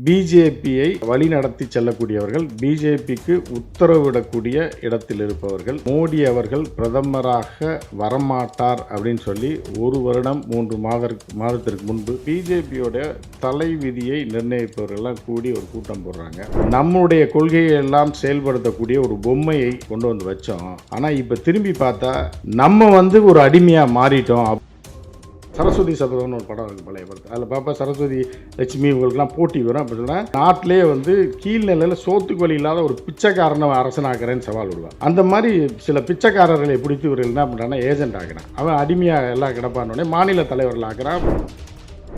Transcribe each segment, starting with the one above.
பிஜேபியை வழிநடத்தி செல்லக்கூடியவர்கள், பிஜேபிக்கு உத்தரவிடக்கூடிய இடத்தில் இருப்பவர்கள். மோடி அவர்கள் பிரதமராக வரமாட்டார் அப்படின்னு சொல்லி 1 வருடம் 3 மாதத்திற்கு முன்பு பிஜேபியோட தலைவிதியை நிர்ணயிப்பவர்கள்லாம் கூடி ஒரு கூட்டம் போடுறாங்க. நம்முடைய கொள்கையை எல்லாம் செயல்படுத்தக்கூடிய ஒரு பொம்மையை கொண்டு வந்து வச்சோம். ஆனால் இப்போ திரும்பி பார்த்தா நம்ம ஒரு அடிமையாக மாறிட்டோம். சரஸ்வதி சபதம்னு ஒரு படம் இருக்குது, பழைய படத்தில். அதில் பாப்பா சரஸ்வதி லட்சுமி இவங்களுக்குலாம் போட்டி வரும். அப்படி சொன்னால் நாட்டிலே கீழ்நிலையில் சோத்துக்கு வழி இல்லாத ஒரு பிச்சைக்காரனை அரசனாக்குறேன்னு சவால் விடுவான். அந்த மாதிரி சில பிச்சைக்காரர்களை பிடித்து இவர்கள் என்ன பண்ணுறாங்கன்னா ஏஜென்ட் ஆகிறான். அவன் அடிமையாக எல்லாம் கிடப்பானோடனே மாநில தலைவர்கள் ஆகிறான்.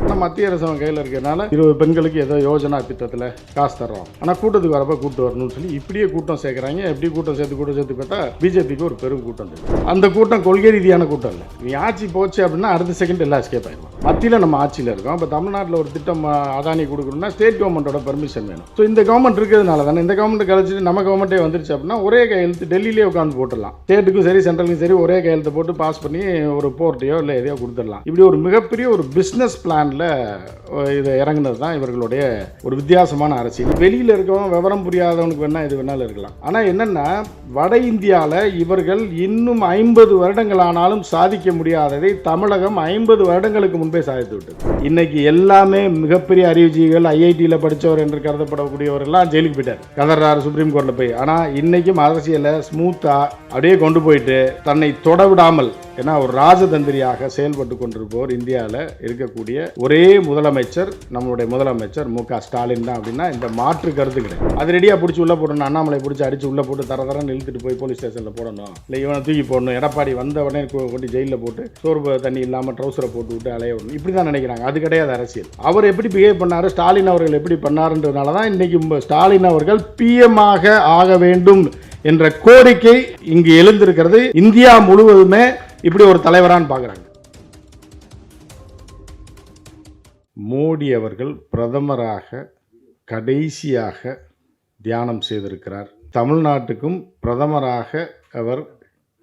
ஆனால் மத்திய அரசு கையில் இருக்கிறதுனால 20 பெண்களுக்கு ஏதோ யோஜனா திட்டத்தில் காசு தர்றோம், ஆனால் கூட்டத்துக்கு வரப்போ கூட்டு வரணும்னு சொல்லி இப்படியே கூட்டம் சேர்க்குறாங்க. எப்படி கூட்டம் சேர்த்து பார்த்தா பிஜேபிக்கு ஒரு பெரும் கூட்டம் தெரியும். அந்த கூட்டம் கொள்கை ரீதியான கூட்டம் இல்லை. நீ ஆட்சி போச்சு அப்படின்னா அடுத்த செகண்ட் எல்லாம் எஸ்கேப் ஆயிடுவோம். மத்தியில் நம்ம ஆட்சியில் இருக்கோம். இப்போ தமிழ்நாட்டில் ஒரு திட்டம் அதானி கொடுக்கணும்னா ஸ்டேட் கவர்மெண்ட்டோட பெர்மிஷன் வேணும். ஸோ இந்த கவர்மெண்ட் இருக்கிறதுனால தானே இந்த கவர்மெண்ட் கழிச்சிட்டு நம்ம கவர்மெண்ட்டே வந்துருச்சு அப்படின்னா ஒரே கையெழுத்து டெல்லியிலே உட்காந்து போட்டுடலாம். ஸ்டேட்டுக்கும் சரி சென்ட்ரலுக்கும் சரி ஒரே கையெழுத்து போட்டு பாஸ் பண்ணி ஒரு போர்ட்டையோ இல்லை எதையோ கொடுத்துடலாம். இப்படி ஒரு மிகப்பெரிய ஒரு பிஸ்னஸ் பிளான் இதை இறங்குனது தான் இவர்களுடைய ஒரு வித்தியாசமான அரசியல். வெளியில் இருக்கவங்க விவரம் புரியாதவனுக்கு வேணா இது வேணாலும் இருக்கலாம். ஆனால் என்னன்னா வட இந்தியாவில் இவர்கள் இன்னும் 50 வருடங்கள் ஆனாலும் சாதிக்க முடியாததை தமிழகம் 50 வருடங்களுக்கு முன்பே சாதித்து விட்டது. இன்னைக்கு எல்லாமே மிகப்பெரிய அறிவுஜீவிகள், ஐஐடியில் படித்தவர் என்று கருதப்படக்கூடியவரெல்லாம் ஜெயிலுக்கு போயிட்டார், கதறாரு சுப்ரீம் கோர்ட்டில் போய். ஆனால் இன்னைக்கும் அரசியலை ஸ்மூத்தா அப்படியே கொண்டு போயிட்டு தன்னை தொட விடாமல், ஏன்னா ஒரு ராஜதந்திரியாக செயல்பட்டு கொண்டிருப்பவர் இந்தியாவில் இருக்கக்கூடிய ஒரே முதலமைச்சர் நம்மளுடைய முதலமைச்சர் மு.க. ஸ்டாலின் தான். அப்படின்னா இந்த மாற்று கருத்து கிடையாது. அது ரெடியாக பிடிச்சி உள்ளே போடணும், அண்ணாமலை பிடிச்சி அடித்து உள்ளே போட்டு தரன்னு இழுத்துட்டு போய் போலீஸ் ஸ்டேஷனில் போடணும், இல்லை இவனை தூக்கி போடணும், எடப்பாடி வந்த உடனே கொண்டு ஜெயிலில் போட்டு சோறு தண்ணி இல்லாமல் ட்ரௌசரை போட்டு விட்டு அலைய விடணும், இப்படி தான் நினைக்கிறாங்க. அது கிடையாது அரசியல். அவர் எப்படி பிஹேவ் பண்ணார், ஸ்டாலின் அவர்கள் எப்படி பண்ணாருன்றதுனால தான் இன்னைக்கு ஸ்டாலின் அவர்கள் பிஎம்மாக ஆக வேண்டும் என்ற கோரிக்கை இங்கு எழுந்திருக்கிறது. இந்தியா முழுவதுமே இப்படி ஒரு தலைவரான்னு பார்க்குறாங்க. மோடி அவர்கள் பிரதமராக கடைசியாக தியானம் செய்திருக்கிறார். தமிழ்நாட்டுக்கும் பிரதமராக அவர்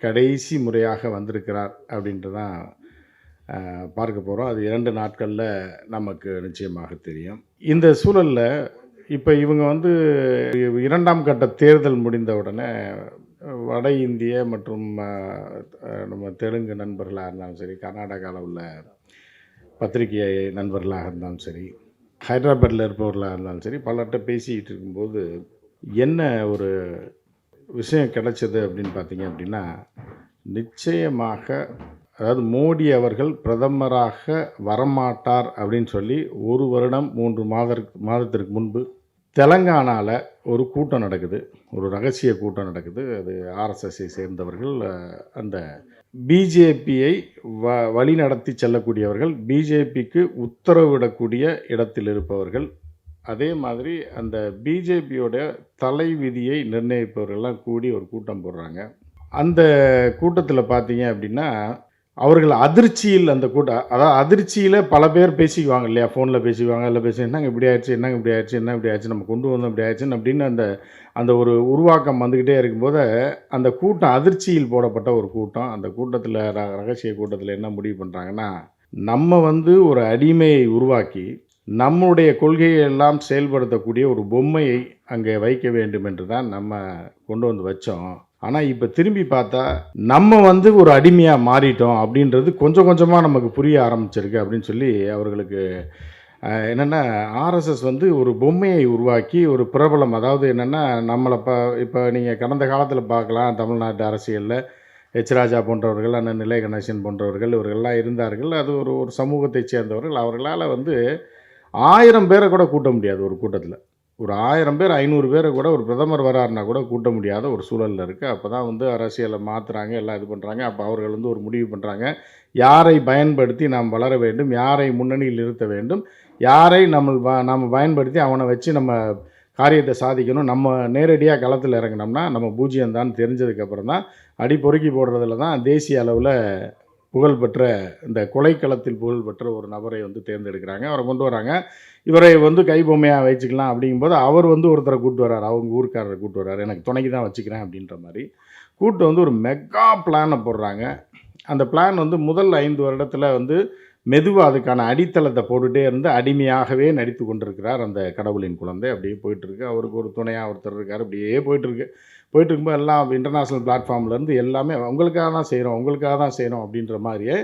கடைசி முறையாக வந்திருக்கிறார் அப்படின்ட்டு தான் பார்க்க போகிறோம். அது 2 நாட்களில் நமக்கு நிச்சயமாக தெரியும். இந்த சூழலில் இப்போ இவங்க 2ஆம் கட்ட தேர்தல் முடிந்த உடனே வட இந்திய மற்றும் நம்ம தெலுங்கு நண்பர்களாக இருந்தாலும் சரி, கர்நாடகாவில் உள்ள பத்திரிகை நண்பர்களாக இருந்தாலும் சரி, ஹைதராபாத்தில் இருப்பவர்களாக இருந்தாலும் சரி, பலர்கிட்ட பேசிக்கிட்டு இருக்கும்போது என்ன ஒரு விஷயம் கிடைச்சது அப்படின்னு பார்த்தீங்க அப்படின்னா, நிச்சயமாக அதாவது மோடி அவர்கள் பிரதமராக வரமாட்டார் அப்படின்னு சொல்லி 1 வருடம் 3 மாதத்திற்கு முன்பு தெலங்கானாவில் ஒரு கூட்டம் நடக்குது, ஒரு ரகசிய கூட்டம் நடக்குது. அது ஆர்எஸ்எஸ்ஸை சேர்ந்தவர்கள், அந்த பிஜேபியை வழிநடத்தி செல்லக்கூடியவர்கள், பிஜேபிக்கு உத்தரவிடக்கூடிய இடத்தில் இருப்பவர்கள். அதே மாதிரி அந்த பிஜேபியோட தலைவிதியை நிர்ணயிப்பவர்கள்லாம் கூடி ஒரு கூட்டம் போடுறாங்க. அந்த கூட்டத்தில் பார்த்தீங்க அப்படின்னா அவர்கள் அதிர்ச்சியில், அந்த கூட்டம் அதாவது அதிர்ச்சியில் பல பேர் பேசிக்குவாங்க இல்லையா, ஃபோனில் பேசிக்குவாங்க, இல்லை என்னங்க இப்படி ஆயிடுச்சு, என்னங்க இப்படி ஆயிடுச்சு, என்ன இப்படி ஆயிடுச்சு, நம்ம கொண்டு வந்தோம் இப்படி ஆயிடுச்சுன்னு அப்படின்னு அந்த ஒரு உருவாக்கம் வந்துக்கிட்டே இருக்கும்போது அந்த கூட்டம் அதிர்ச்சியில் போடப்பட்ட ஒரு கூட்டம். அந்த கூட்டத்தில் ரகசிய கூட்டத்தில் என்ன முடிவு பண்ணுறாங்கன்னா, நம்ம ஒரு அடிமையை உருவாக்கி நம்முடைய கொள்கையை எல்லாம் செயல்படுத்தக்கூடிய ஒரு பொம்மையை அங்கே வைக்க வேண்டும் என்று தான் நம்ம கொண்டு வந்து வச்சோம். ஆனால் இப்போ திரும்பி பார்த்தா நம்ம ஒரு அடிமையாக மாறிட்டோம் அப்படின்றது கொஞ்சம் கொஞ்சமாக நமக்கு புரிய ஆரம்பிச்சிருக்கு அப்படின்னு சொல்லி அவர்களுக்கு என்னென்னா, ஆர்எஸ்எஸ் ஒரு பொம்மையை உருவாக்கி ஒரு பிரபலம், அதாவது என்னென்னா நம்மளை இப்போ நீங்கள் கடந்த காலத்தில் பார்க்கலாம், தமிழ்நாட்டு அரசியலில் எச் ராஜா போன்றவர்கள், அண்ணன் நிலை கணேசன் போன்றவர்கள் இவர்கள்லாம் இருந்தார்கள். அது ஒரு சமூகத்தைச் சேர்ந்தவர்கள். அவர்களால் 1000 பேரை கூட கூட்ட முடியாது ஒரு கூட்டத்தில். ஒரு 1000 பேர் 500 பேரை கூட ஒரு பிரதமர் வராருன்னா கூட கூட்ட முடியாத ஒரு சூழலில் இருக்குது. அப்போ தான் அரசியலை மாற்றுறாங்க, எல்லாம் இது பண்ணுறாங்க. அப்போ அவர்கள் ஒரு முடிவு பண்ணுறாங்க, யாரை பயன்படுத்தி நாம் வளர வேண்டும், யாரை முன்னணியில் நிறுத்த வேண்டும், யாரை நம்ம பயன்படுத்தி அவனை வச்சு நம்ம காரியத்தை சாதிக்கணும். நம்ம நேரடியாக களத்தில் இறங்கினோம்னா நம்ம பூஜ்ஜியம்தான் தெரிஞ்சதுக்கப்புறம் தான் அடி பொறுக்கி போடுறதுல தான் தேசிய அளவில் புகழ்பெற்ற, இந்த கொலைக்களத்தில் புகழ்பெற்ற ஒரு நபரை தேர்ந்தெடுக்கிறாங்க. அவரை கொண்டு வராங்க. இவரை கைபொம்மையாக வச்சுக்கலாம் அப்படிங்கும்போது அவர் ஒருத்தரை கூப்பிட்டு வர்றாரு, அவங்க ஊருக்காரரை கூப்பிட்டு வர்றாரு, எனக்கு துணைக்கு தான் வச்சுக்கிறேன் அப்படின்ற மாதிரி கூப்பிட்டு ஒரு மெகா பிளானை போடுறாங்க. அந்த பிளான் முதல் 5 வருடத்தில் மெதுவாக அதுக்கான அடித்தளத்தை போட்டுகிட்டே இருந்து அடிமையாகவே நடித்து கொண்டிருக்கிறார் அந்த கடவுளின் குழந்தை. அப்படியே போயிட்டுருக்கு. அவருக்கு ஒரு துணையாக ஒருத்தர் இருக்கார். அப்படியே போயிட்டுருக்கு. போயிட்டு இருக்கும்போது எல்லாம் இன்டர்நேஷ்னல் பிளாட்ஃபார்ம்லேருந்து எல்லாமே உங்களுக்காக தான் செய்கிறோம், உங்களுக்காக தான் செய்கிறோம் அப்படின்ற மாதிரியே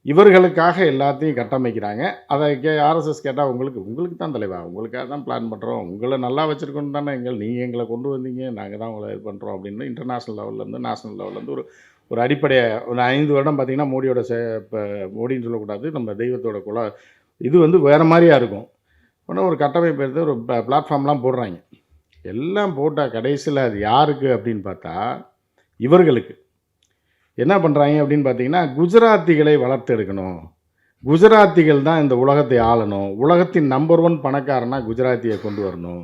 இவர்களுக்காக எல்லாத்தையும் கட்டமைக்கிறாங்க. அதை ஆர்எஸ்எஸ் கேட்டால் உங்களுக்கு தான் தலைவா, உங்களுக்காக தான் பிளான் பண்ணுறோம், உங்களை நல்லா வச்சுருக்கணும் தானே நீங்கள் எங்களை கொண்டு வந்தீங்க, நாங்கள் தான் உங்களை இது பண்ணுறோம் அப்படின்னு இன்டர்நேஷ்னல் லெவல்லேருந்து நேஷ்னல் லெவல்லேருந்து ஒரு அடிப்படையை ஒரு 5 வருடம் பார்த்திங்கன்னா மோடியோட இப்போ மோடின்னு சொல்லக்கூடாது, நம்ம தெய்வத்தோட இது வந்து வேறு மாதிரியாக இருக்கும். ஆனால் ஒரு கட்டமைப்பு எடுத்து ஒரு பிளாட்ஃபார்ம்லாம் போடுறாங்க. எல்லாம் போட்டால் கடைசியில் அது யாருக்கு அப்படின்னு பார்த்தா இவர்களுக்கு என்ன பண்ணுறாங்க அப்படின்னு பார்த்தீங்கன்னா, குஜராத்திகளை வளர்த்தெடுக்கணும், குஜராத்திகள் தான் இந்த உலகத்தை ஆளணும், உலகத்தின் நம்பர் 1 பணக்காரனா குஜராத்தியை கொண்டு வரணும்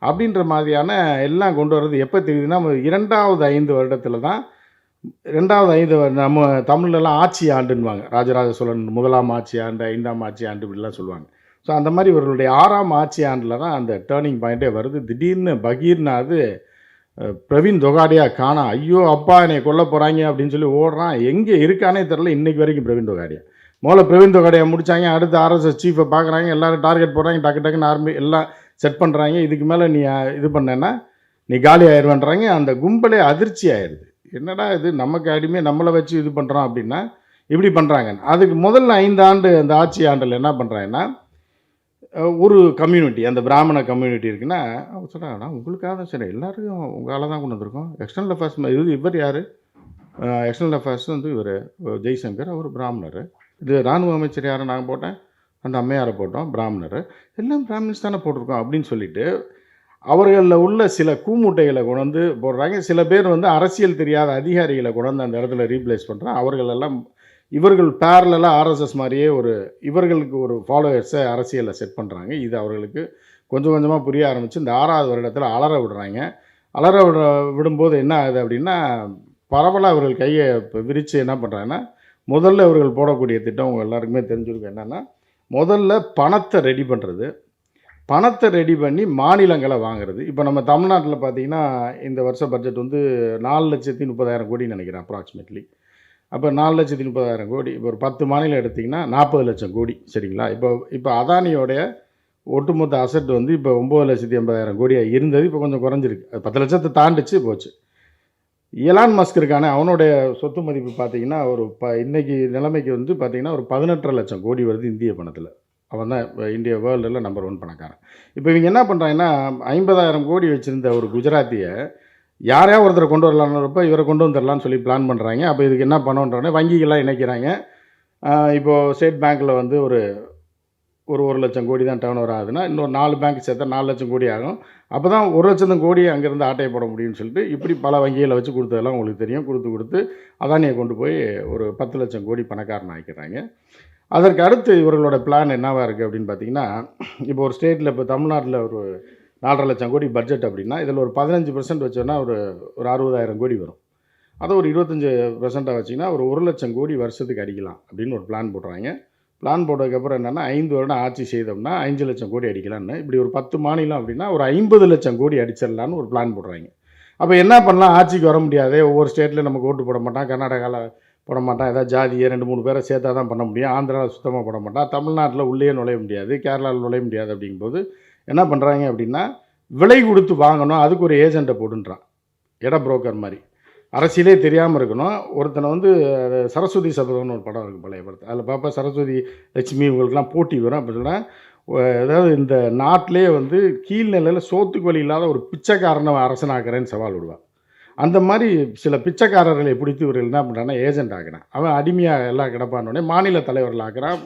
அப்படின்ற மாதிரியான எல்லாம் கொண்டு வர்றது எப்போ தெரியுதுன்னா, 2வது 5 வருடத்தில் தான். 2வது 5 நம்ம தமிழ்லலாம் ஆட்சி ஆண்டுன்னுவாங்க. ராஜராஜ சோழன் 1ஆம் ஆட்சி ஆண்டு, 5ஆம் ஆட்சி ஆண்டு இப்படிலாம் சொல்லுவாங்க. ஸோ அந்த மாதிரி இவர்களுடைய 6ஆம் ஆட்சி ஆண்டில் தான் அந்த டேர்னிங் பாயிண்ட்டே வருது. திடீர்னு பகீர்னாது பிரவீன் தொகாடியா காணோம். ஐயோ அப்பா என்னை கொல்ல போகிறாங்க அப்படின்னு சொல்லி ஓடுறான். எங்கே இருக்கானே தெரில இன்றைக்கி வரைக்கும் பிரவீன் தொகாடியா. முதல்ல பிரவீன் தொகாடியா முடித்தாங்க. அடுத்து ஆர்எஸ்எஸ் சீஃபை பார்க்குறாங்க. எல்லோரும் டார்கெட் போடுறாங்க. டக்குன்னு எல்லாம் செட் பண்ணுறாங்க. இதுக்கு மேலே நீ இது பண்ணேன்னா நீ காலி ஆயிடுவேன்றாங்க. அந்த கும்பலே அதிர்ச்சி ஆயிடுது. என்னடா இது, நமக்கு அடிமை நம்மளை வச்சு இது பண்ணுறோம் அப்படின்னா இப்படி பண்ணுறாங்க. அதுக்கு முதல்ல 5 ஆண்டு அந்த ஆட்சி ஆண்டில் என்ன பண்ணுறாங்கன்னா, ஒரு கம்யூனிட்டி, அந்த பிராமண கம்யூனிட்டி இருக்குன்னா அவங்க சொல்கிறாங்கன்னா, உங்களுக்காக தான் சரி, எல்லாருக்கும் உங்களால் தான் கொண்டு வந்திருக்கோம். எக்ஸ்டர்னல் அஃபேர்ஸ் இவர் யார், எக்ஸ்டர்னல் அஃபேர்ஸ் வந்து இவர் ஜெய்சங்கர், அவர் பிராமணர். இது இராணுவ அமைச்சர் யாரை நாங்கள் போட்டேன், அந்த அம்மையாரை போட்டோம், பிராமணர், எல்லாம் பிராமின்ஸ் தானே போட்டிருக்கோம் அப்படின்னு சொல்லிட்டு அவர்களில் உள்ள சில கூமுட்டைகளை கொண்டு வந்து போடுறாங்க. சில பேர் வந்து அரசியல் தெரியாத அதிகாரிகளை கொண்டு வந்து அந்த இடத்துல ரீப்ளேஸ் பண்ணுறாங்க. அவர்களெல்லாம் இவர்கள் பேரலாக ஆர்எஸ்எஸ் மாதிரியே இவர்களுக்கு ஒரு ஃபாலோவர்ஸை அரசியலில் செட் பண்ணுறாங்க. இது அவர்களுக்கு கொஞ்சம் கொஞ்சமாக புரிய ஆரம்பித்து இந்த 6வது வருடத்தில் அலற விடுறாங்க. அலற விடும்போது என்ன ஆகுது அப்படின்னா, பரவலாக அவர்கள் கையை விரித்து என்ன பண்ணுறாங்கன்னா, முதல்ல இவர்கள் போடக்கூடிய திட்டம் உங்கள் எல்லாருக்குமே தெரிஞ்சிருக்கும். என்னென்னா, முதல்ல பணத்தை ரெடி பண்ணுறது, பணத்தை ரெடி பண்ணி மாநிலங்களை வாங்குறது. இப்போ நம்ம தமிழ்நாட்டில் பார்த்திங்கன்னா இந்த வருஷ பட்ஜெட் வந்து 4,30,000 கோடின்னு நினைக்கிறேன் அப்ராக்சிமேட்லி. அப்போ 4,30,000 கோடி. இப்போ ஒரு 10 மாநிலம் எடுத்திங்கன்னா 40 லட்சம் கோடி. சரிங்களா? இப்போ அதானியோடைய ஒட்டுமொத்த அசட் வந்து இப்போ 9,80,000 கோடியாக இருந்தது. இப்போ கொஞ்சம் குறைஞ்சிருக்கு. அது 10 லட்சத்தை தாண்டிச்சு போச்சு. எலான் மஸ்க் இருக்கானே, அவனுடைய சொத்து மதிப்பு பார்த்திங்கன்னா ஒரு இன்றைக்கி நிலைமைக்கு வந்து பார்த்திங்கன்னா ஒரு 18,5 லட்சம் கோடி வருது இந்திய பணத்தில். அவன் தான் இந்தியா வேர்ல்டில் நம்பர் 1 பணக்காரன். இப்போ இவங்க என்ன பண்ணுறாங்கன்னா, 50,000 கோடி வச்சுருந்த ஒரு குஜராத்தியை யாரையா ஒருத்தரை கொண்டு வரலான்றப்ப இவரை கொண்டு வந்துடலான்னு சொல்லி பிளான் பண்ணுறாங்க. அப்போ இதுக்கு என்ன பண்ணுறோன்னே வங்கிகள்லாம் இணைக்கிறாங்க. இப்போது ஸ்டேட் பேங்க்கில் வந்து ஒரு 1 லட்சம் கோடி தான் டர்ன் ஓவர் ஆகுதுன்னா, இன்னொரு 4 பேங்க் சேர்த்தா 4 லட்சம் கோடி ஆகும். அப்போ தான் 1 லட்சம் கோடி அங்கேருந்து ஆட்டையை போட முடியும்னு சொல்லிட்டு இப்படி பல வங்கிகளை வச்சு கொடுத்ததெல்லாம் உங்களுக்கு தெரியும். கொடுத்து அதானியை கொண்டு போய் ஒரு 10 லட்சம் கோடி பணக்காரன் ஆக்கிடுறாங்க. அதற்கு அடுத்து இவர்களோட பிளான் என்னவாக இருக்குது அப்படின்னு பார்த்தீங்கன்னா, இப்போ ஒரு ஸ்டேட்டில் இப்போ தமிழ்நாட்டில் ஒரு 4,5 லட்சம் கோடி பட்ஜெட் அப்படின்னா, இதில் ஒரு 15% வச்சோன்னா ஒரு 60,000 கோடி வரும். அதை ஒரு 25% வச்சிங்கன்னா ஒரு 1 லட்சம் கோடி வருஷத்துக்கு அடிக்கலாம் அப்படின்னு ஒரு பிளான் போடுறாங்க. பிளான் போட்டதுக்கப்புறம் என்னென்னா, 5 வருடம் ஆட்சி செய்தோம்னா 5 லட்சம் கோடி அடிக்கலான்னு. இப்படி ஒரு 10 மாநிலம் அப்படின்னா ஒரு 50 லட்சம் கோடி அடிச்சிடலான்னு ஒரு பிளான் போடுறாங்க. அப்போ என்ன பண்ணலாம், ஆட்சிக்கு வர முடியாது, ஒவ்வொரு ஸ்டேட்டில் நமக்கு ஓட்டு போட மாட்டான், கர்நாடகாவில் போட மாட்டான், ஏதாவது ஜாதியை 2-3 பேரை சேர்த்தா தான் பண்ண முடியும், ஆந்திராவில் சுத்தமாக போட மாட்டான், தமிழ்நாட்டில் உள்ளே நுழைய முடியாது, கேரளாவில் நுழைய முடியாது. அப்படிங்கும்போது என்ன பண்ணுறாங்க அப்படின்னா, விலை கொடுத்து வாங்கணும், அதுக்கு ஒரு ஏஜெண்ட்டை போடுன்றான், இட புரோக்கர் மாதிரி. அரசியலே தெரியாமல் இருக்கணும். ஒருத்தனை வந்து சரஸ்வதி சபதம்னு ஒரு படம் இருக்குது பழைய படத்தை, அதில் பாப்பா சரஸ்வதி லட்சுமி இவங்களுக்கெல்லாம் போட்டி வரும். அப்படி சொன்னால் அதாவது இந்த நாட்டிலே வந்து கீழ்நிலையில் சோத்துக்கு வழி இல்லாத ஒரு பிச்சைக்காரனை அரசனாக்குறேன்னு சவால் விடுவான். அந்த மாதிரி சில பிச்சைக்காரர்களை பிடித்து இவர்கள் என்ன பண்ணுறாங்கன்னா ஏஜென்ட் ஆகிறான். அவன் அடிமையாக எல்லாம் கிடப்பானோடனே மாநில தலைவர்கள் ஆகிறான்.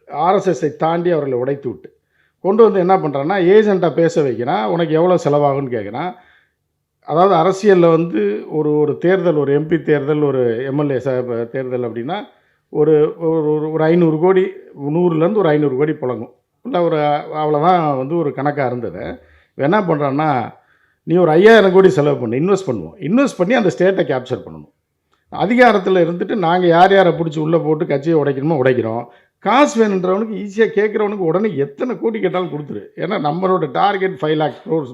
ஆர்எஸ்எஸ்ஸை தாண்டி அவர்களை உடைத்து விட்டு கொண்டு வந்து என்ன பண்ணுறான்னா ஏஜெண்ட்டாக பேச வைக்கிறான். உனக்கு எவ்வளோ செலவாகும்னு கேட்குறான். அதாவது அரசியலில் வந்து ஒரு தேர்தல், ஒரு எம்பி தேர்தல், ஒரு எம்எல்ஏ தேர்தல் அப்படின்னா ஒரு ஒரு 500 கோடி, 100லேருந்து ஒரு 500 கோடி புழங்கும். இல்லை ஒரு அவ்வளோதான் வந்து ஒரு கணக்காக இருந்தது. என்ன பண்ணுறான்னா, நீ ஒரு 5,000 கோடி செலவு பண்ணு, இன்வெஸ்ட் பண்ணி அந்த ஸ்டேட்டை கேப்சர் பண்ணணும். அதிகாரத்தில் இருந்துட்டு நாங்கள் யார் யாரை பிடிச்சி உள்ளே போட்டு கட்சியை உடைக்கணுமோ உடைக்கிறோம். காசு வேணுன்றவனுக்கு ஈஸியாக கேட்குறவனுக்கு உடனே எத்தனை கோடி கேட்டாலும் கொடுத்துரு. ஏன்னா நம்மளோட டார்கெட் 5 lakhs crores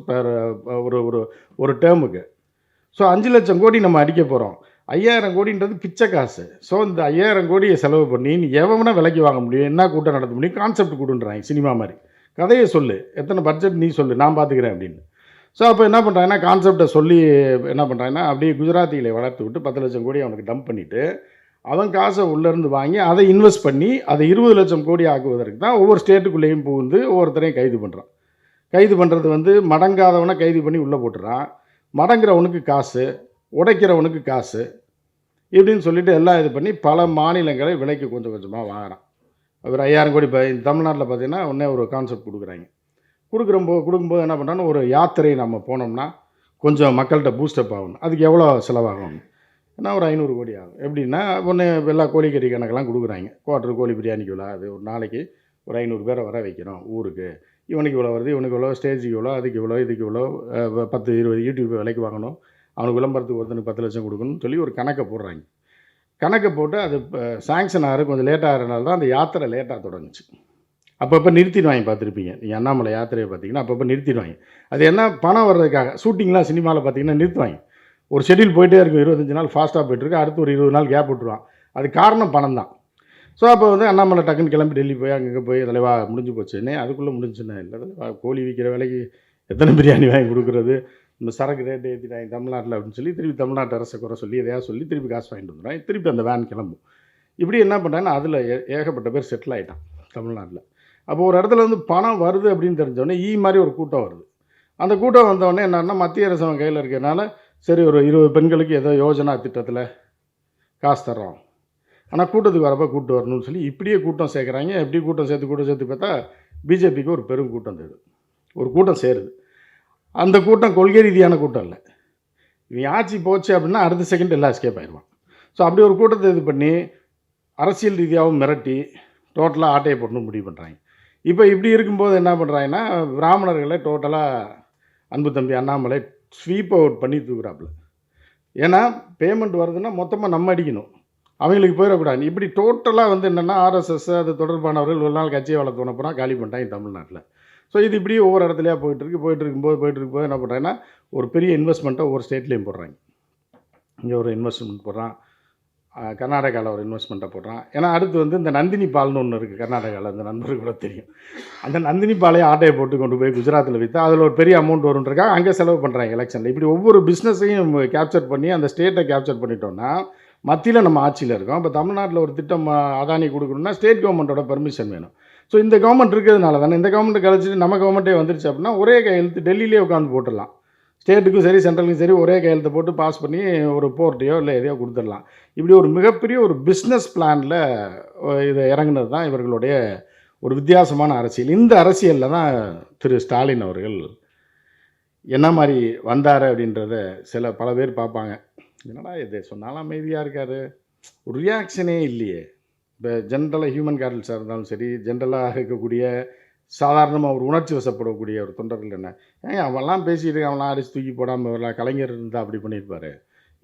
ஒரு டேர்முக்கு. ஸோ 5 லட்சம் கோடி நம்ம அடிக்க போகிறோம். 5000 கோடின்றது பிச்சை காசு. ஸோ இந்த 5000 கோடியை செலவு பண்ணி நீ எவனா விலைக்கு வாங்க முடியும்? என்ன கூட்டம் நடத்த முடியும்? கான்செப்ட் குடுன்றாய்ங்க சினிமா மாரி. கதைய சொல்லு. எத்தனை பட்ஜெட் நீ சொல்லு. நான் பார்த்துக்கிறேன் அப்படின்னு. ஸோ அப்போ என்ன பண்ணுறாங்கன்னா, கான்செப்ட்ட சொல்லி என்ன பண்ணுறாங்கன்னா, அப்படியே குஜராத்திகளை வளர்த்து விட்டு 10,00,000 கோடி அவனுக்கு டம்ப் பண்ணிட்டு, அவன் காசை உள்ளேருந்து வாங்கி அதை இன்வெஸ்ட் பண்ணி அதை 20,00,000 கோடி ஆக்குவதற்கு தான் ஒவ்வொரு ஸ்டேட்டுக்குள்ளேயும் புகுந்து ஒவ்வொருத்தரையும் கைது பண்ணுறான். கைது பண்ணுறது வந்து மடங்காதவனை கைது பண்ணி உள்ளே போட்டுறான். மடங்குறவனுக்கு காசு, உடைக்கிறவனுக்கு காசு, இப்படின்னு சொல்லிட்டு எல்லாம் இது பண்ணி பல மாநிலங்களை விலைக்கு கொஞ்சம் கொஞ்சமாக வாங்குறான். ஒரு 5000 கோடி இப்போ தமிழ்நாட்டில் பார்த்தீங்கன்னா உடனே ஒரு கான்செப்ட் கொடுக்குறாங்க. கொடுக்கும்போது என்ன பண்ணுறான்னு, ஒரு யாத்திரை நம்ம போனோம்னா கொஞ்சம் மக்கள்கிட்ட பூஸ்டப் ஆகணும். அதுக்கு எவ்வளோ செலவாகும்? ஏன்னா ஒரு 500 கோடி ஆகும். எப்படின்னா ஒன்று எல்லா கோழிக்கறி கணக்கெல்லாம் கொடுக்குறாங்க. குவார்ட்டர் கோழி பிரியாணிக்கு இவ்வளோ, அது ஒரு நாளைக்கு ஒரு 500 பேரை வர வைக்கணும் ஊருக்கு. இவனுக்கு இவ்வளோ வருது, இவனுக்கு இவ்வளோ, ஸ்டேஜுக்கு இவ்வளோ, அதுக்கு இவ்வளோ, இதுக்கு இவ்வளோ, 10 20 யூடியூப் விலைக்கு வாங்கணும், அவனுக்கு விளம்பரத்துக்கு ஒருத்தனுக்கு 10,00,000 கொடுக்கணும்னு சொல்லி ஒரு கணக்கை போடுறாங்க. கணக்கை போட்டு அது சாங்ஷன் ஆகிற கொஞ்சம் லேட் ஆகிறனால தான் அந்த யாத்திரை லேட்டாக தொடங்குச்சு. அப்பப்போ நிறுத்திடுவாங்க. பார்த்துருப்பீங்க நீங்கள் அண்ணாமலை யாத்திரையை பார்த்தீங்கன்னா அப்பப்போ நிறுத்திடுவாங்க. அது என்ன, பணம் வர்றதுக்காக. ஷூட்டிங்லாம் சினிமாவில் பார்த்தீங்கன்னா நிறுத்துவாங்க. ஒரு ஷெட்யூல் போயிட்டே இருக்கும், 25 நாள் ஃபாஸ்ட்டாக போய்ட்டுருக்கு, அடுத்து ஒரு 20 நாள் கேப் விட்டுருவான். அது காரணம் பணம் தான். ஸோ அப்போ வந்து அண்ணாமலை டக்குன்னு கிளம்பி டெல்லி போய் அங்கே போய் தலைவா முடிஞ்சு போச்சுன்னே, அதுக்குள்ளே முடிஞ்சுன்னா இல்லை தலைவா, கோழி விற்கிற விலைக்கு எத்தனை பிரியாணி வாங்கி கொடுக்குறது, இந்த சரக்கு ரேட்டு ஏற்றிட்டாங்க தமிழ்நாட்டில் அப்படின்னு சொல்லி திருப்பி தமிழ்நாட்டு அரசை குறை சொல்லி எதையாவது சொல்லி திருப்பி காசு வாங்கிட்டு வந்துடுவாங்க. திருப்பி அந்த வேன் கிளம்பும். இப்படி என்ன பண்ணுறாங்கன்னா அதில் ஏகப்பட்ட பேர் செட்டில் ஆகிட்டான் தமிழ்நாட்டில். அப்போ ஒரு இடத்துல வந்து பணம் வருது அப்படின்னு தெரிஞ்சோடனே மாதிரி ஒரு கூட்டம் வருது. அந்த கூட்டம் வந்தோடனே என்னன்னா, மத்திய அரசு அவன் கையில் இருக்கிறனால சரி ஒரு 20 பெண்களுக்கு ஏதோ யோஜனா திட்டத்தில் காசு தர்றோம், ஆனால் கூட்டத்துக்கு வரப்போ கூப்பிட்டு வரணும்னு சொல்லி இப்படியே கூட்டம் சேர்க்குறாங்க. எப்படி கூட்டம் சேர்த்து பார்த்தா பிஜேபிக்கு ஒரு பெரும் கூட்டம் தேடுது, ஒரு கூட்டம் சேருது. அந்த கூட்டம் கொள்கை ரீதியான கூட்டம் இல்லை. இவன் ஆட்சி போச்சு அப்படின்னா அடுத்த செகண்ட் எல்லாம் எஸ்கேப் ஆயிடுவான். ஸோ அப்படி ஒரு கூட்டத்தை இது பண்ணி அரசியல் ரீதியாகவும் மிரட்டி டோட்டலாக ஆட்டையை போடணும்னு முடிவு பண்ணுறாங்க. இப்போ இப்படி இருக்கும்போது என்ன பண்ணுறாங்கன்னா, பிராமணர்களை டோட்டலாக அன்பு தம்பி அண்ணாமலை ஸ்வீப் அவுட் பண்ணி தூக்குறாப்புல. ஏன்னா பேமெண்ட் வருதுன்னா மொத்தமாக நம்ம அடிக்கணும், அவங்களுக்கு போயிடக்கூடாது. இப்படி டோட்டலாக வந்து என்னென்னா ஆர்எஸ்எஸ் அது தொடர்பானவர்கள் ஒரு நாள் கட்சியை வளர்த்து போனால் காலி பண்ணிட்டாங்க தமிழ்நாட்டில். ஸோ இது இப்படி ஒவ்வொரு இடத்துலையாக போயிட்டு இருக்கும்போது என்ன பண்ணுறாங்கன்னா, ஒரு பெரிய இன்வெஸ்ட்மெண்ட்டை ஒவ்வொரு ஸ்டேட்லேயும் போடுறாங்க. இங்கே ஒரு இன்வெஸ்ட்மெண்ட் போடுறான், கர்நாடகாவில் ஒரு இன்வெஸ்ட்மெண்ட்டை போடுறான். ஏன்னா அடுத்து வந்து இந்த நந்தினி பால்னு ஒன்று இருக்குது கர்நாடகாவில், அந்த நண்பருக்கு கூட தெரியும். அந்த நந்தினி பாலையை ஆட்டையை போட்டு கொண்டு போய் குஜராத்தில் விற்றா அதில் ஒரு பெரிய அமௌண்ட் வரும்ன்றக்காக அங்கே செலவு பண்ணுறாங்க எலெக்ஷனில். இப்படி ஒவ்வொரு பிஸ்னஸையும் கேப்சர் பண்ணி அந்த ஸ்டேட்டை கேப்சர் பண்ணிட்டோம்னா மத்தியில் நம்ம ஆட்சியில் இருக்கோம். இப்போ தமிழ்நாட்டில் ஒரு திட்டம் அதானி கொடுக்கணும்னா ஸ்டேட் கவர்மெண்ட்டோட பெர்மிஷன் வேணும். ஸோ இந்த கவர்மெண்ட் இருக்கிறதுனால தானே, இந்த கவர்மெண்ட்டை கழிச்சிட்டு நம்ம கவர்மெண்ட்டே வந்துருச்சு அப்படின்னா ஒரே கையெழுத்து டெல்லியிலே உட்காந்து போட்டுடலாம். ஸ்டேட்டுக்கும் சரி சென்ட்ரலுக்கும் சரி ஒரே கையெழுத்தை போட்டு பாஸ் பண்ணி ஒரு போர்ட்டையோ இல்லை எதையோ கொடுத்துடலாம். இப்படி ஒரு மிகப்பெரிய ஒரு பிஸ்னஸ் பிளானில் இதை இறங்குனது தான் இவர்களுடைய ஒரு வித்தியாசமான அரசியல். இந்த அரசியலில் தான் திரு ஸ்டாலின் அவர்கள் என்ன மாதிரி வந்தார் அப்படின்றத பல பேர் பார்ப்பாங்க. என்னடா இது சொன்னாலும் அமைதியாக இருக்கார், ஒரு ரியாக்ஷனே இல்லையே. இப்போ ஜென்ரலாக ஹியூமன் கேபிட்டல்ஸாக இருந்தாலும் சரி, ஜென்ரலாக இருக்கக்கூடிய சாதாரணமாக ஒரு உணர்ச்சி வசப்படக்கூடிய ஒரு தொண்டர்கள் என்ன, அவன்லாம் பேசிட்டு அவன்லாம் அடிச்சு தூக்கி போடாமல் வரலாம், கலைஞர் இருந்தால் அப்படி பண்ணியிருப்பார்,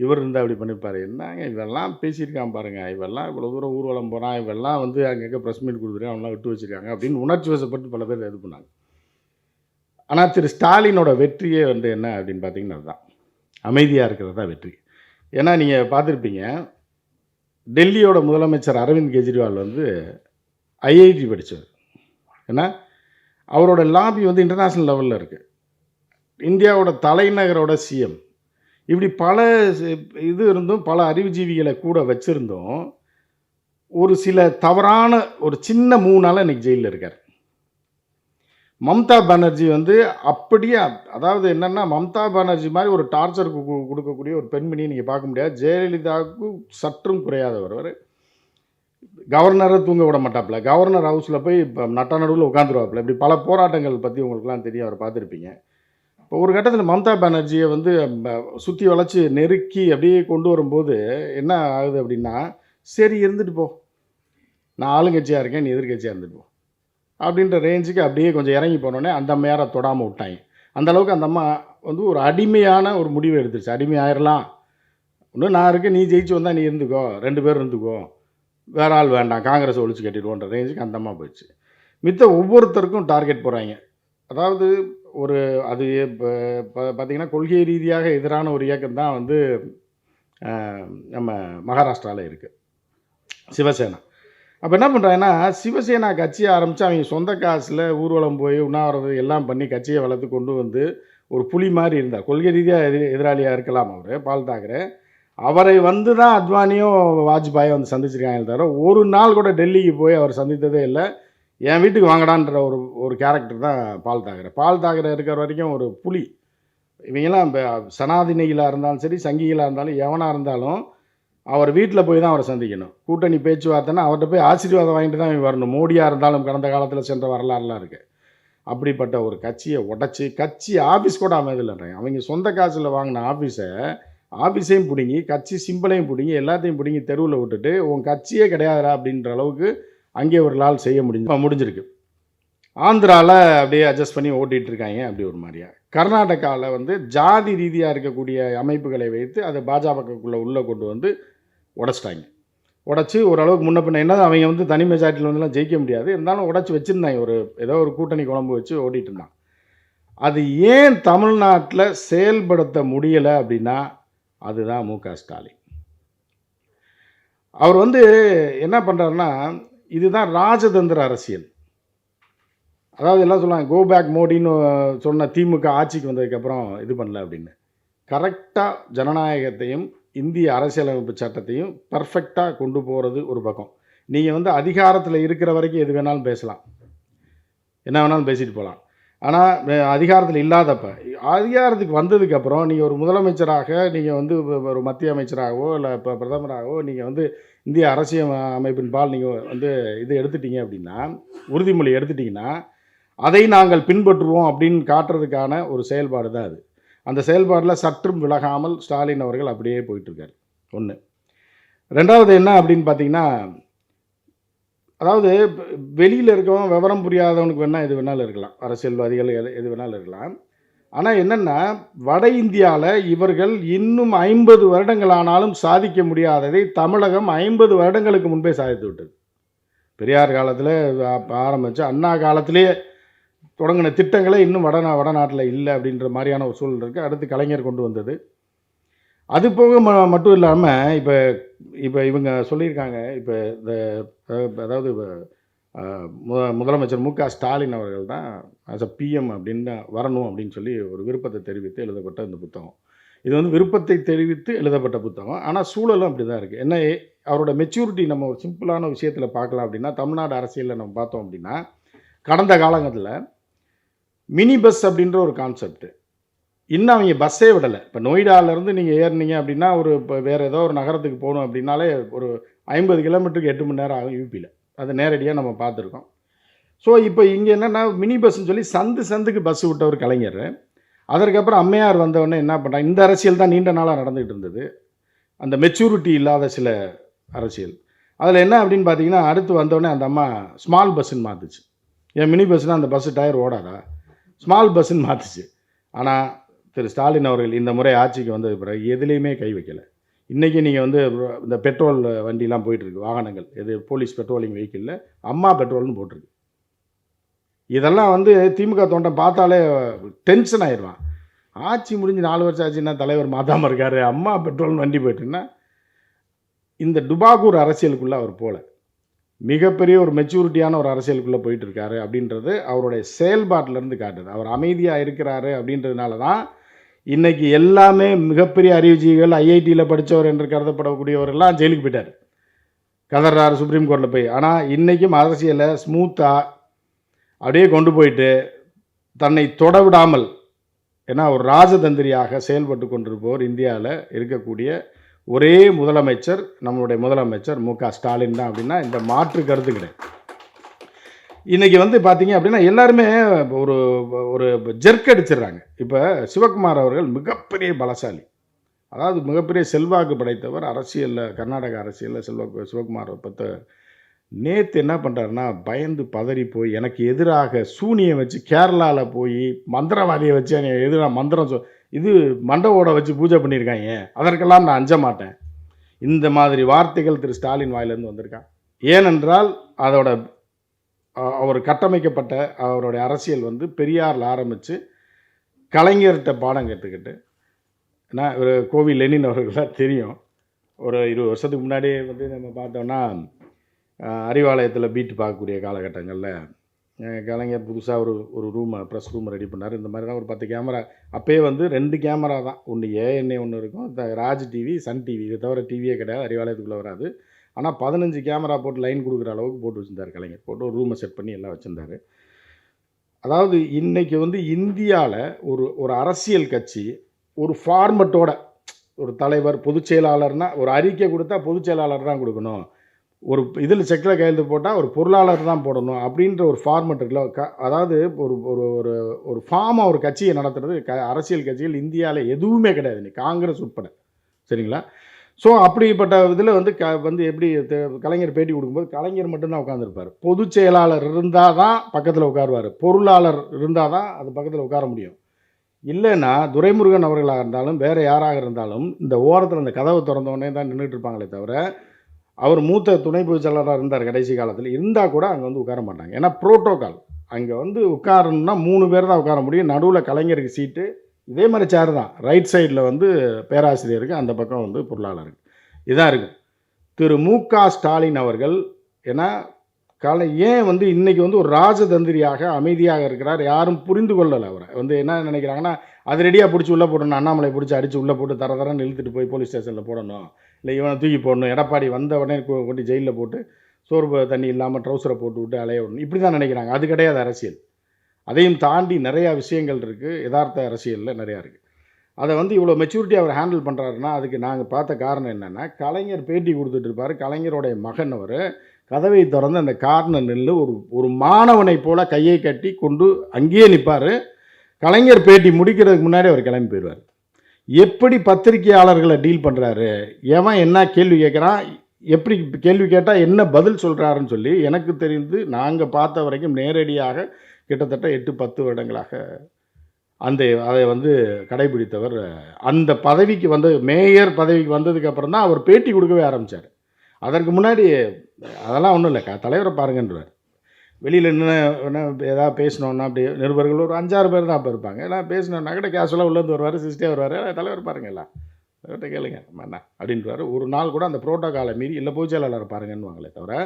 இவர் இருந்தால் அப்படி பண்ணியிருப்பார், என்னங்க இவெல்லாம் பேசியிருக்கான் பாருங்கள், இவெல்லாம் இவ்வளோ தூரம் ஊர்வலம் போகிறான், இவெல்லாம் வந்து அங்கங்கே ப்ரெஸ் மீட் கொடுத்துருக்கான், அவன்லாம் விட்டு வச்சுருக்காங்க அப்படின்னு உணர்ச்சி வசப்பட்டு பல பேர் இது பண்ணாங்க. ஆனால் திரு ஸ்டாலினோட வெற்றியே வந்து என்ன அப்படின்னு பார்த்தீங்கன்னா அதுதான், அமைதியாக இருக்கிறது தான் வெற்றி. ஏன்னா நீங்கள் பார்த்துருப்பீங்க, டெல்லியோட முதலமைச்சர் அரவிந்த் கெஜ்ரிவால் வந்து ஐஐடி படித்தவர். ஏன்னா அவரோட லாபி வந்து இன்டர்நேஷ்னல் லெவலில் இருக்குது. இந்தியாவோட தலைநகரோட சிஎம். இப்படி பல இது இருந்தும் பல அறிவுஜீவிகளை கூட வச்சுருந்தோம், ஒரு சில தவறான ஒரு சின்ன மூணால் இன்றைக்கி ஜெயிலில் இருக்கார். மம்தா பானர்ஜி வந்து அப்படியே, அதாவது என்னென்னா மம்தா பானர்ஜி மாதிரி ஒரு டார்ச்சருக்கு கொடுக்கக்கூடிய ஒரு பெண்மணியை நீங்கள் பார்க்க முடியாது. ஜெயலலிதாவுக்கு சற்றும் குறையாதவர். அவர் கவர்னரை தூங்க விட மாட்டாப்புல, கவர்னர் ஹவுஸில் போய் இப்போ நட்ட நடுவில் உட்காந்துருவாப்புல. இப்படி பல போராட்டங்கள் பற்றி உங்களுக்குலாம் தெரியும், அவர் பார்த்துருப்பீங்க. இப்போ ஒரு கட்டத்தில் மம்தா பானர்ஜியை வந்து சுற்றி வளைச்சி நெருக்கி அப்படியே கொண்டு வரும்போது என்ன ஆகுது அப்படின்னா, சரி இருந்துட்டு போ, நான் ஆளுங்கட்சியாக இருக்கேன், நீ எதிர்கட்சியாக இருந்துட்டு போ அப்படின்ற ரேஞ்சுக்கு அப்படியே கொஞ்சம் இறங்கி போனோடனே அந்த அம்மையாரை தொடாமல் விட்டாங்க. அந்தளவுக்கு அந்த அம்மா வந்து ஒரு அடிமையான ஒரு முடிவு எடுத்துருச்சு. அடிமை ஆயிடலாம், இன்னும் நான் இருக்கேன், நீ ஜெயிச்சு வந்தால் நீ இருந்துக்கோ, 2 பேர் இருந்துக்கோ, வேற ஆள் வேண்டாம், காங்கிரஸ் ஒழிச்சு கட்டிடுவோன்ற ரேஞ்சுக்கு அந்த அம்மா போயிடுச்சு. மித்த ஒவ்வொருத்தருக்கும் டார்கெட் போடுறாங்க. அதாவது ஒரு அது இப்போ பார்த்தீங்கன்னா கொள்கை ரீதியாக எதிரான ஒரு இயக்கம் தான் வந்து நம்ம மகாராஷ்டிராவில் இருக்குது சிவசேனா. அப்போ என்ன பண்ணுறாங்கன்னா, சிவசேனா கட்சியை ஆரம்பித்து அவங்க சொந்த காசில் ஊர்வலம் போய் உண்ணாவிரதம் எல்லாம் பண்ணி கட்சியை வளர்த்து கொண்டு வந்து ஒரு புலி மாதிரி இருந்தார். கொள்கை ரீதியாக எதிராளியாக இருக்கலாம் அவர் பால் தாக்கரே. அவரை வந்து தான் அத்வானியும் வாஜ்பாயும் வந்து சந்திச்சிருக்காங்க தவிர ஒரு நாள் கூட டெல்லிக்கு போய் அவர் சந்தித்ததே இல்லை. என் வீட்டுக்கு வாங்கடான்ற ஒரு கேரக்டர் தான் பால் தாக்கரே. பால் தாக்கரே இருக்கிற வரைக்கும் ஒரு புலி. இவங்கெல்லாம் சனாதினிகளாக இருந்தாலும் சரி, சங்கிகளாக இருந்தாலும், எவனாக இருந்தாலும் அவர் வீட்டில் போய் தான் அவரை சந்திக்கணும். கூட்டணி பேச்சுவார்த்தைன்னா அவர்கிட்ட போய் ஆசீர்வாதம் வாங்கிட்டு தான் வரணும். மோடியாக இருந்தாலும் கடந்த காலத்தில் சென்ற வரலாறுலாம் இருக்குது. அப்படிப்பட்ட ஒரு கட்சியை உடச்சி கட்சி ஆஃபீஸ் கூட அமைதில்லைன்றாங்க. அவங்க சொந்த காசில் வாங்கின ஆஃபீஸையும் பிடுங்கி, கட்சி சிம்பிளையும் பிடுங்கி, எல்லாத்தையும் பிடுங்கி தெருவில் விட்டுட்டு உன் கட்சியே கிடையாதுடா அப்படின்ற அளவுக்கு அங்கே ஒரு நாள் செய்ய முடிஞ்சிருக்கு. ஆந்திராவில் அப்படியே அட்ஜஸ்ட் பண்ணி ஓட்டிகிட்டு இருக்காங்க. அப்படி ஒரு மாதிரியா கர்நாடகாவில் வந்து ஜாதி ரீதியாக இருக்கக்கூடிய அமைப்புகளை வைத்து அதை பாஜகக்குள்ளே உள்ளே கொண்டு வந்து உடச்சிட்டாங்க. உடச்சி ஓரளவுக்கு முன்ன பின்ன என்ன அவங்க வந்து தனி மெஜாரிட்டியில் வந்துலாம் ஜெயிக்க முடியாது, இருந்தாலும் உடச்சி வச்சுருந்தாங்க. ஏதோ ஒரு கூட்டணி குழம்பு வச்சு ஓடிட்டு இருந்தாங்க. அது ஏன் தமிழ்நாட்டில் செயல்படுத்த முடியலை அப்படின்னா அதுதான் மு க ஸ்டாலின். அவர் வந்து என்ன பண்ணுறாருன்னா, இதுதான் ராஜதந்திர அரசியல். அதாவது எல்லாம் சொல்லுவாங்க கோ பேக் மோடின்னு சொன்ன திமுக ஆட்சிக்கு வந்ததுக்கப்புறம் இது பண்ணல அப்படின்னு. கரெக்டாக ஜனநாயகத்தையும் இந்திய அரசியலமைப்பு சட்டத்தையும் பர்ஃபெக்டாக கொண்டு போகிறது ஒரு பக்கம். நீங்கள் வந்து அதிகாரத்தில் இருக்கிற வரைக்கும் எது வேணாலும் பேசலாம், என்ன வேணாலும் பேசிட்டு போகலாம். ஆனால் அதிகாரத்தில் இல்லாதப்ப அதிகாரத்துக்கு வந்ததுக்கப்புறம் நீங்கள் ஒரு முதலமைச்சராக, நீங்கள் வந்து ஒரு மத்திய அமைச்சராகவோ இல்லை இப்போ பிரதமராகவோ நீங்கள் வந்து இந்திய அரசியல் அமைப்பின் பால் நீங்கள் வந்து இது எடுத்துட்டீங்க அப்படின்னா, உறுதிமொழி எடுத்துட்டிங்கன்னா அதை நாங்கள் பின்பற்றுவோம் அப்படின்னு காட்டுறதுக்கான ஒரு செயல்பாடு தான் அது. அந்த செயல்பாடில் சற்றும் விலகாமல் ஸ்டாலின் அவர்கள் அப்படியே போயிட்டுருக்காரு. ஒன்று. ரெண்டாவது என்ன அப்படின்னு பார்த்தீங்கன்னா, அதாவது வெளியில் இருக்கவன் விவரம் புரியாதவனுக்கு வேணால் எது வேணாலும் இருக்கலாம், அரசியல்வாதிகள் எது வேணாலும் இருக்கலாம். ஆனால் என்னென்னா, வட இந்தியாவில் இவர்கள் இன்னும் 50 வருடங்களானாலும் சாதிக்க முடியாததை தமிழகம் 50 வருடங்களுக்கு முன்பே சாதித்து விட்டது. பெரியார் காலத்தில் ஆரம்பித்து அண்ணா காலத்திலேயே தொடங்கின திட்டங்களே இன்னும் வடநாட்டில் இல்லை அப்படின்ற மாதிரியான ஒரு சூழல் இருக்குது. அடுத்து கலைஞர் கொண்டு வந்தது. அது போக மட்டும் இல்லாமல் இப்போ இவங்க சொல்லியிருக்காங்க, இப்போ இந்த அதாவது முதலமைச்சர் மு க ஸ்டாலின் அவர்கள் தான் ஆஸ் அ பிஎம் அப்படின்னு வரணும் அப்படின்னு சொல்லி ஒரு விருப்பத்தை தெரிவித்து எழுதப்பட்ட இந்த புத்தகம். இது வந்து விருப்பத்தை தெரிவித்து எழுதப்பட்ட புத்தகம். ஆனால் சூழலும் அப்படி தான் இருக்குது. என்ன அவரோட மெச்சூரிட்டி நம்ம ஒரு சிம்பிளான விஷயத்தில் பார்க்கலாம் அப்படின்னா, தமிழ்நாடு அரசியலில் நம்ம பார்த்தோம் அப்படின்னா, கடந்த காலங்களில் மினி பஸ் அப்படின்ற ஒரு கான்செப்ட் இன்னும் அவங்க பஸ்ஸே விடலை. இப்போ நொய்டாவிலேருந்து நீங்கள் ஏறினீங்க அப்படின்னா இப்போ வேறு ஏதோ ஒரு நகரத்துக்கு போகணும் அப்படின்னாலே ஒரு 50 கிலோமீட்டருக்கு 8 மணி நேரம் ஆகும் யூபியில். அது நேரடியாக நம்ம பார்த்துருக்கோம். ஸோ இப்போ இங்கே என்னென்னா மினி பஸ்ன்னு சொல்லி சந்துக்கு பஸ் விட்ட ஒரு கலைஞர். அதற்கப்புறம் அம்மையார் வந்தவொடனே என்ன பண்ணுறாங்க, இந்த அரசியல் தான் நீண்ட நாளாக நடந்துகிட்டு இருந்தது, அந்த மெச்சூரிட்டி இல்லாத சில அரசியல். அதில் என்ன அப்படின்னு பார்த்தீங்கன்னா, அடுத்து வந்தோடனே அந்த அம்மா ஸ்மால் பஸ்ஸுன்னு மாற்றுச்சு. ஏன் மினி பஸ்னால் அந்த பஸ்ஸு டயர் ஓடாதா, ஸ்மால் பஸ்ஸுன்னு மாற்றுச்சு. ஆனால் திரு ஸ்டாலின் அவர்கள் இந்த முறை ஆட்சிக்கு வந்தது பிறகு எதுலேயுமே கை வைக்கலை. இன்றைக்கி நீங்கள் வந்து இந்த பெட்ரோல் வண்டிலாம் போயிட்டுருக்கு, வாகனங்கள் எது போலீஸ் பெட்ரோலிங் வெஹிக்கிளில் அம்மா பெட்ரோல்னு போட்டிருக்கு. இதெல்லாம் வந்து திமுக தொண்டன் பார்த்தாலே டென்ஷன் ஆயிடுவான். ஆட்சி முடிஞ்சு 4 வருஷம் ஆச்சுன்னா தலைவர் மாற்றாமல் இருக்கார், அம்மா பெட்ரோல்னு வண்டி போயிட்டுன்னா. இந்த டுபாகூர் அரசியலுக்குள்ளே அவர் போல மிகப்பெரிய ஒரு மெச்சூரிட்டியான ஒரு அரசியலுக்குள்ளே போயிட்டுருக்காரு அப்படின்றது அவருடைய செயல்பாட்டிலேருந்து காட்டுது. அவர் அமைதியாக இருக்கிறாரு அப்படின்றதுனால தான் இன்றைக்கி எல்லாமே மிகப்பெரிய அறிவுஜீவிகள் ஐஐடியில் படித்தவர் என்று கருதப்படக்கூடியவரெல்லாம் ஜெயிலுக்கு போயிட்டார், கதறாரு சுப்ரீம் கோர்ட்டில் போய். ஆனால் இன்றைக்கும் அரசியலை ஸ்மூத்தாக அப்படியே கொண்டு போயிட்டு தன்னை தொட விடாமல், ஏன்னா ஒரு ராஜதந்திரியாக செயல்பட்டு கொண்டிருப்பவர் இந்தியாவில் இருக்கக்கூடிய ஒரே முதலமைச்சர் நம்மளுடைய முதலமைச்சர் மு க ஸ்டாலின் தான் அப்படின்னா இந்த மாற்று கருத்து கிடையாது. இன்றைக்கி வந்து பார்த்தீங்க அப்படின்னா எல்லாருமே ஒரு ஒரு ஜெர்க் அடிச்சிடுறாங்க. இப்போ சிவகுமார் அவர்கள் மிகப்பெரிய பலசாலி, அதாவது மிகப்பெரிய செல்வாக்கு படைத்தவர் அரசியலில், கர்நாடக அரசியலில் சிவகுமாரை பற்ற நேற்று என்ன பண்ணுறாருன்னா, பயந்து பதறி போய் எனக்கு எதிராக சூனியம் வச்சு கேரளாவில் போய் மந்திரவாதியை வச்சு எனக்கு எதிராக மந்திரம் இது மண்டவோட வச்சு பூஜை பண்ணியிருக்காங்க, அதற்கெல்லாம் நான் அஞ்ச மாட்டேன். இந்த மாதிரி வார்த்தைகள் திரு ஸ்டாலின் வாயிலேருந்து வந்திருக்கான். ஏனென்றால் அவர் கட்டமைக்கப்பட்ட அவருடைய அரசியல் வந்து பெரியாரில் ஆரம்பித்து கலைஞர்கிட்ட பாடம் கற்றுக்கிட்டு, ஏன்னா இவர் கோவி லெனின் அவர்களாக தெரியும், ஒரு 20 வருஷத்துக்கு முன்னாடி வந்து நம்ம பார்த்தோம்னா அறிவாலயத்தில் பீட் பார்க்கக்கூடிய காலகட்டங்களில் கலைஞர் புதுசாக ஒரு ரூமை ப்ரெஸ் ரூம் ரெடி பண்ணார். இந்த மாதிரி தான் ஒரு 10 கேமரா, அப்போயே வந்து 2 கேமரா தான், ஒன்று ஏஎன்ஏ ஒன்று இருக்கும், ராஜ் டிவி, சன் டிவி, இதை தவிர டிவியே கிடையாது, அறிவாலயத்துக்குள்ளே வராது. ஆனால் 15 கேமரா போட்டு லைன் கொடுக்குற அளவுக்கு போட்டு வச்சுருந்தார் கலைஞர். போட்டு ஒரு ரூமை செட் பண்ணி எல்லாம் வச்சுருந்தார். அதாவது இன்றைக்கி வந்து இந்தியாவில் ஒரு அரசியல் கட்சி ஒரு ஃபார்மட்டோட, ஒரு தலைவர் பொதுச் செயலாளர்னால் ஒரு அறிக்கை கொடுத்தா பொதுச் செயலாளர் தான் கொடுக்கணும், ஒரு இதில் செக்கில் கையெழுத்து போட்டால் ஒரு பொருளாளர் தான் போடணும் அப்படின்ற ஒரு ஃபார்மெட் இருக்குல்ல. அதாவது ஒரு ஒரு ஒரு ஒரு ஃபார்மாக ஒரு கட்சியை நடத்துறது அரசியல் கட்சிகள் இந்தியாவில் எதுவுமே கிடையாது, நீ காங்கிரஸ் உட்பட. சரிங்களா? ஸோ அப்படிப்பட்ட இதில் வந்து எப்படி கலைஞர் பேட்டி கொடுக்கும்போது கலைஞர் மட்டும்தான் உட்காந்துருப்பார். பொதுச் செயலாளர் இருந்தால் தான் பக்கத்தில் உட்காருவார், பொருளாளர் இருந்தால் தான் அது பக்கத்தில் உட்கார முடியும். இல்லைன்னா துரைமுருகன் அவர்களாக இருந்தாலும் வேறு யாராக இருந்தாலும் இந்த ஓரத்தில் அந்த கதவை திறந்தோடனே தான் நின்றுட்டு இருப்பாங்களே தவிர, அவர் மூத்த துணை பொதுச் செயலாளராக இருந்தார் கடைசி காலத்தில், இருந்தால் கூட அங்கே வந்து உட்கார மாட்டாங்க. ஏன்னா ப்ரோட்டோகால், அங்கே வந்து உட்காரணுன்னா 3 பேர் தான் உட்கார முடியும். நடுவில் கலைஞருக்கு சீட்டு, இதே மாதிரி சேர் தான், ரைட் சைடில் வந்து பேராசிரியருக்கு, அந்த பக்கம் வந்து பொருளாளருக்கு, இதான் இருக்கும். திரு மு.க. ஸ்டாலின் அவர்கள் ஏன்னா ஏன் வந்து இன்றைக்கி வந்து ஒரு ராஜதந்திரியாக அமைதியாக இருக்கிறார், யாரும் புரிந்து கொள்ளலை. அவரை வந்து என்ன நினைக்கிறாங்கன்னா, அது ரெடியாக பிடிச்சி உள்ளே போடணும், அண்ணாமலை பிடிச்சி அடித்து உள்ளே போட்டு தரன்னு இழுத்துட்டு போய் போலீஸ் ஸ்டேஷனில் போடணும், இல்லை இவனை தூக்கி போடணும், எடப்பாடி வந்த உடனே கொண்டு ஜெயிலில் போட்டு சோறு தண்ணி இல்லாமல் ட்ரௌசரை போட்டு விட்டு அலைய விடணும், இப்படி தான் நினைக்கிறாங்க. அது கிடையாது அரசியல். அதையும் தாண்டி நிறையா விஷயங்கள் இருக்குது, யதார்த்த அரசியலில் நிறையா இருக்குது. அதை வந்து இவ்வளோ மெச்சூரிட்டி அவர் ஹேண்டில் பண்ணுறாருன்னா அதுக்கு நாங்கள் பார்த்த காரணம் என்னென்னா, கலைஞர் பேட்டி கொடுத்துட்டு இருப்பார், கலைஞருடைய மகன் அவர் கதவை திறந்து அந்த கார்னர் நின்று ஒரு மாணவனை போல் கையை கட்டி கொண்டு அங்கேயே நிற்பார். கலைஞர் பேட்டி முடிக்கிறதுக்கு முன்னாடி அவர் கிளம்பி போயிடுவார். எப்படி பத்திரிகையாளர்களை டீல் பண்ணுறாரு, எவன் என்ன கேள்வி கேட்குறான், எப்படி கேள்வி கேட்டால் என்ன பதில் சொல்கிறாருன்னு சொல்லி எனக்கு தெரிந்து நாங்கள் பார்த்த வரைக்கும் நேரடியாக கிட்டத்தட்ட 8-10 வருடங்களாக அதை வந்து கடைபிடித்தவர். அந்த பதவிக்கு வந்து மேயர் பதவிக்கு வந்ததுக்கப்புறம் தான் அவர் பேட்டி கொடுக்கவே ஆரம்பித்தார். அதற்கு முன்னாடி அதெல்லாம் ஒன்றும் இல்லை, தலைவரை பாருங்கன்றார். வெளியில் என்ன ஏதாவது பேசினோன்னா அப்படி நிருபர்கள் ஒரு 5-6 பேர் தான் அப்போ இருப்பாங்க. எல்லாம் பேசினோன்னா கூட கேஷுவலாக உள்ளேருந்து வருவார், சிஸ்டே வருவார், தலைவர் பாருங்க எல்லாம் அவர்கிட்ட கேளுங்க என்ன அப்படின்றாரு. ஒரு நாள் கூட அந்த புரோட்டோகாலை மீறி இல்லை பொதுச் செயலாளர் பாருங்கன்னுவாங்களே தவிர,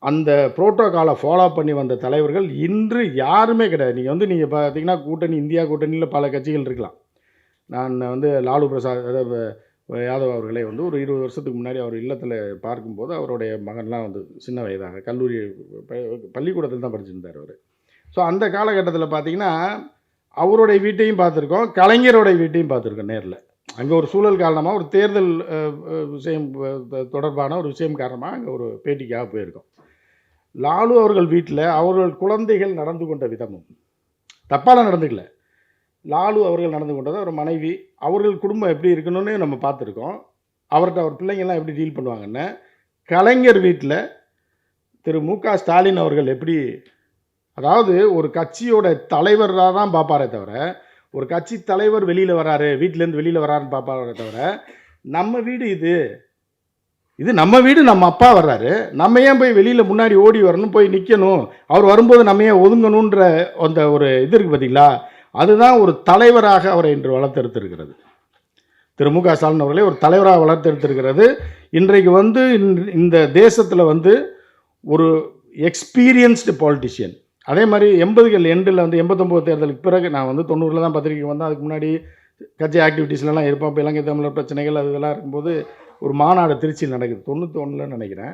அந்த புரோட்டோகாலை ஃபாலோ பண்ணி வந்த தலைவர்கள் இன்று யாருமே கிடையாது. நீங்கள் பார்த்தீங்கன்னா கூட்டணி, இந்தியா கூட்டணியில் பல கட்சிகள் இருக்கலாம். நான் வந்து லாலு பிரசாத் யாதவ் அவர்களை வந்து ஒரு 20 வருஷத்துக்கு முன்னாடி அவர் இல்லத்தில் பார்க்கும்போது அவருடைய மகன்லாம் வந்து சின்ன வயதாக கல்லூரி பள்ளிக்கூடத்தில் தான் படிச்சிருந்தார் அவர். ஸோ அந்த காலகட்டத்தில் பார்த்திங்கன்னா அவருடைய வீட்டையும் பார்த்துருக்கோம், கலைஞருடைய வீட்டையும் பார்த்துருக்கோம் நேரில். அங்கே ஒரு சூழல் காரணமாக ஒரு தேர்தல் விஷயம் தொடர்பான ஒரு விஷயம் காரணமாக அங்கே ஒரு பேட்டிக்காக போயிருக்கோம். லாலு அவர்கள் வீட்டில் அவர்கள் குழந்தைகள் நடந்து கொண்ட விதமும் தப்பால் நடந்துக்கல, லாலு அவர்கள் நடந்து கொண்டது, அவர் மனைவி, அவர்கள் குடும்பம் எப்படி இருக்கணும்னு நம்ம பார்த்துருக்கோம். அவர்கிட்ட அவர் பிள்ளைங்கள்லாம் எப்படி டீல் பண்ணுவாங்கன்னு. கலைஞர் வீட்டில் திரு மு.க. ஸ்டாலின் அவர்கள் எப்படி, அதாவது ஒரு கட்சியோட தலைவராக தான் பார்ப்பாரே தவிர, ஒரு கட்சி தலைவர் வெளியில் வராரு, வீட்டிலேருந்து வெளியில் வராருன்னு பார்ப்பாரே தவிர, நம்ம வீடு இது நம்ம வீடு, நம்ம அப்பா வர்றாரு, நம்ம ஏன் போய் வெளியில் முன்னாடி ஓடி வரணும், போய் நிற்கணும், அவர் வரும்போது நம்ம ஏன் ஒதுங்கணுன்ற அந்த ஒரு இது இருக்குது பார்த்தீங்களா, அதுதான் ஒரு தலைவராக அவரை இன்று வளர்த்தெடுத்திருக்கிறது. திரு மு.க. ஸ்டாலின் அவர்களே ஒரு தலைவராக வளர்த்தெடுத்திருக்கிறது. இன்றைக்கு வந்து இந்த தேசத்தில் வந்து ஒரு எக்ஸ்பீரியன்ஸ்டு பாலிட்டிஷியன். அதே மாதிரி 80கள் எண்டில் வந்து 89 தேர்தலுக்கு பிறகு நான் வந்து 90ல் தான் பத்திரிகைக்கு வந்தேன். அதுக்கு முன்னாடி கட்சி ஆக்டிவிட்டீஸ்லாம் இருப்போம். இப்போ இலங்கை தமிழர் பிரச்சனைகள் அது இதெல்லாம் இருக்கும்போது ஒரு மாநாடு திருச்சியில் நடக்குது 91ல் நினைக்கிறேன்.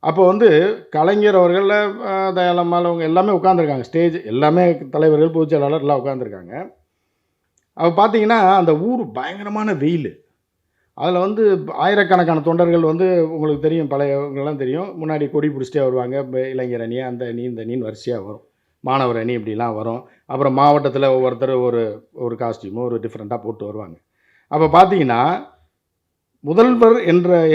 அப்போ வந்து கலைஞர் அவர்கள், தயாளம்மாள் அவங்க எல்லாமே உட்காந்துருக்காங்க, ஸ்டேஜ் எல்லாமே தலைவர்கள் பொதுச் செயலாளர் எல்லாம் உட்காந்துருக்காங்க. அப்போ பார்த்தீங்கன்னா அந்த ஊர் பயங்கரமான வெயில், அதில் வந்து ஆயிரக்கணக்கான தொண்டர்கள் வந்து உங்களுக்கு தெரியும், பழையவங்கெல்லாம் தெரியும், முன்னாடி கொடி பிடிச்சிட்டே வருவாங்க. இளைஞர் அணி, அந்த அணி, இந்த அணின்னு வரிசையாக வரும், மாணவர் அணி இப்படிலாம் வரும். அப்புறம் மாவட்டத்தில் ஒவ்வொருத்தர் ஒரு காஸ்டியூமோ ஒரு டிஃப்ரெண்ட்டாக போட்டு வருவாங்க. அப்போ பார்த்தீங்கன்னா முதல்வர்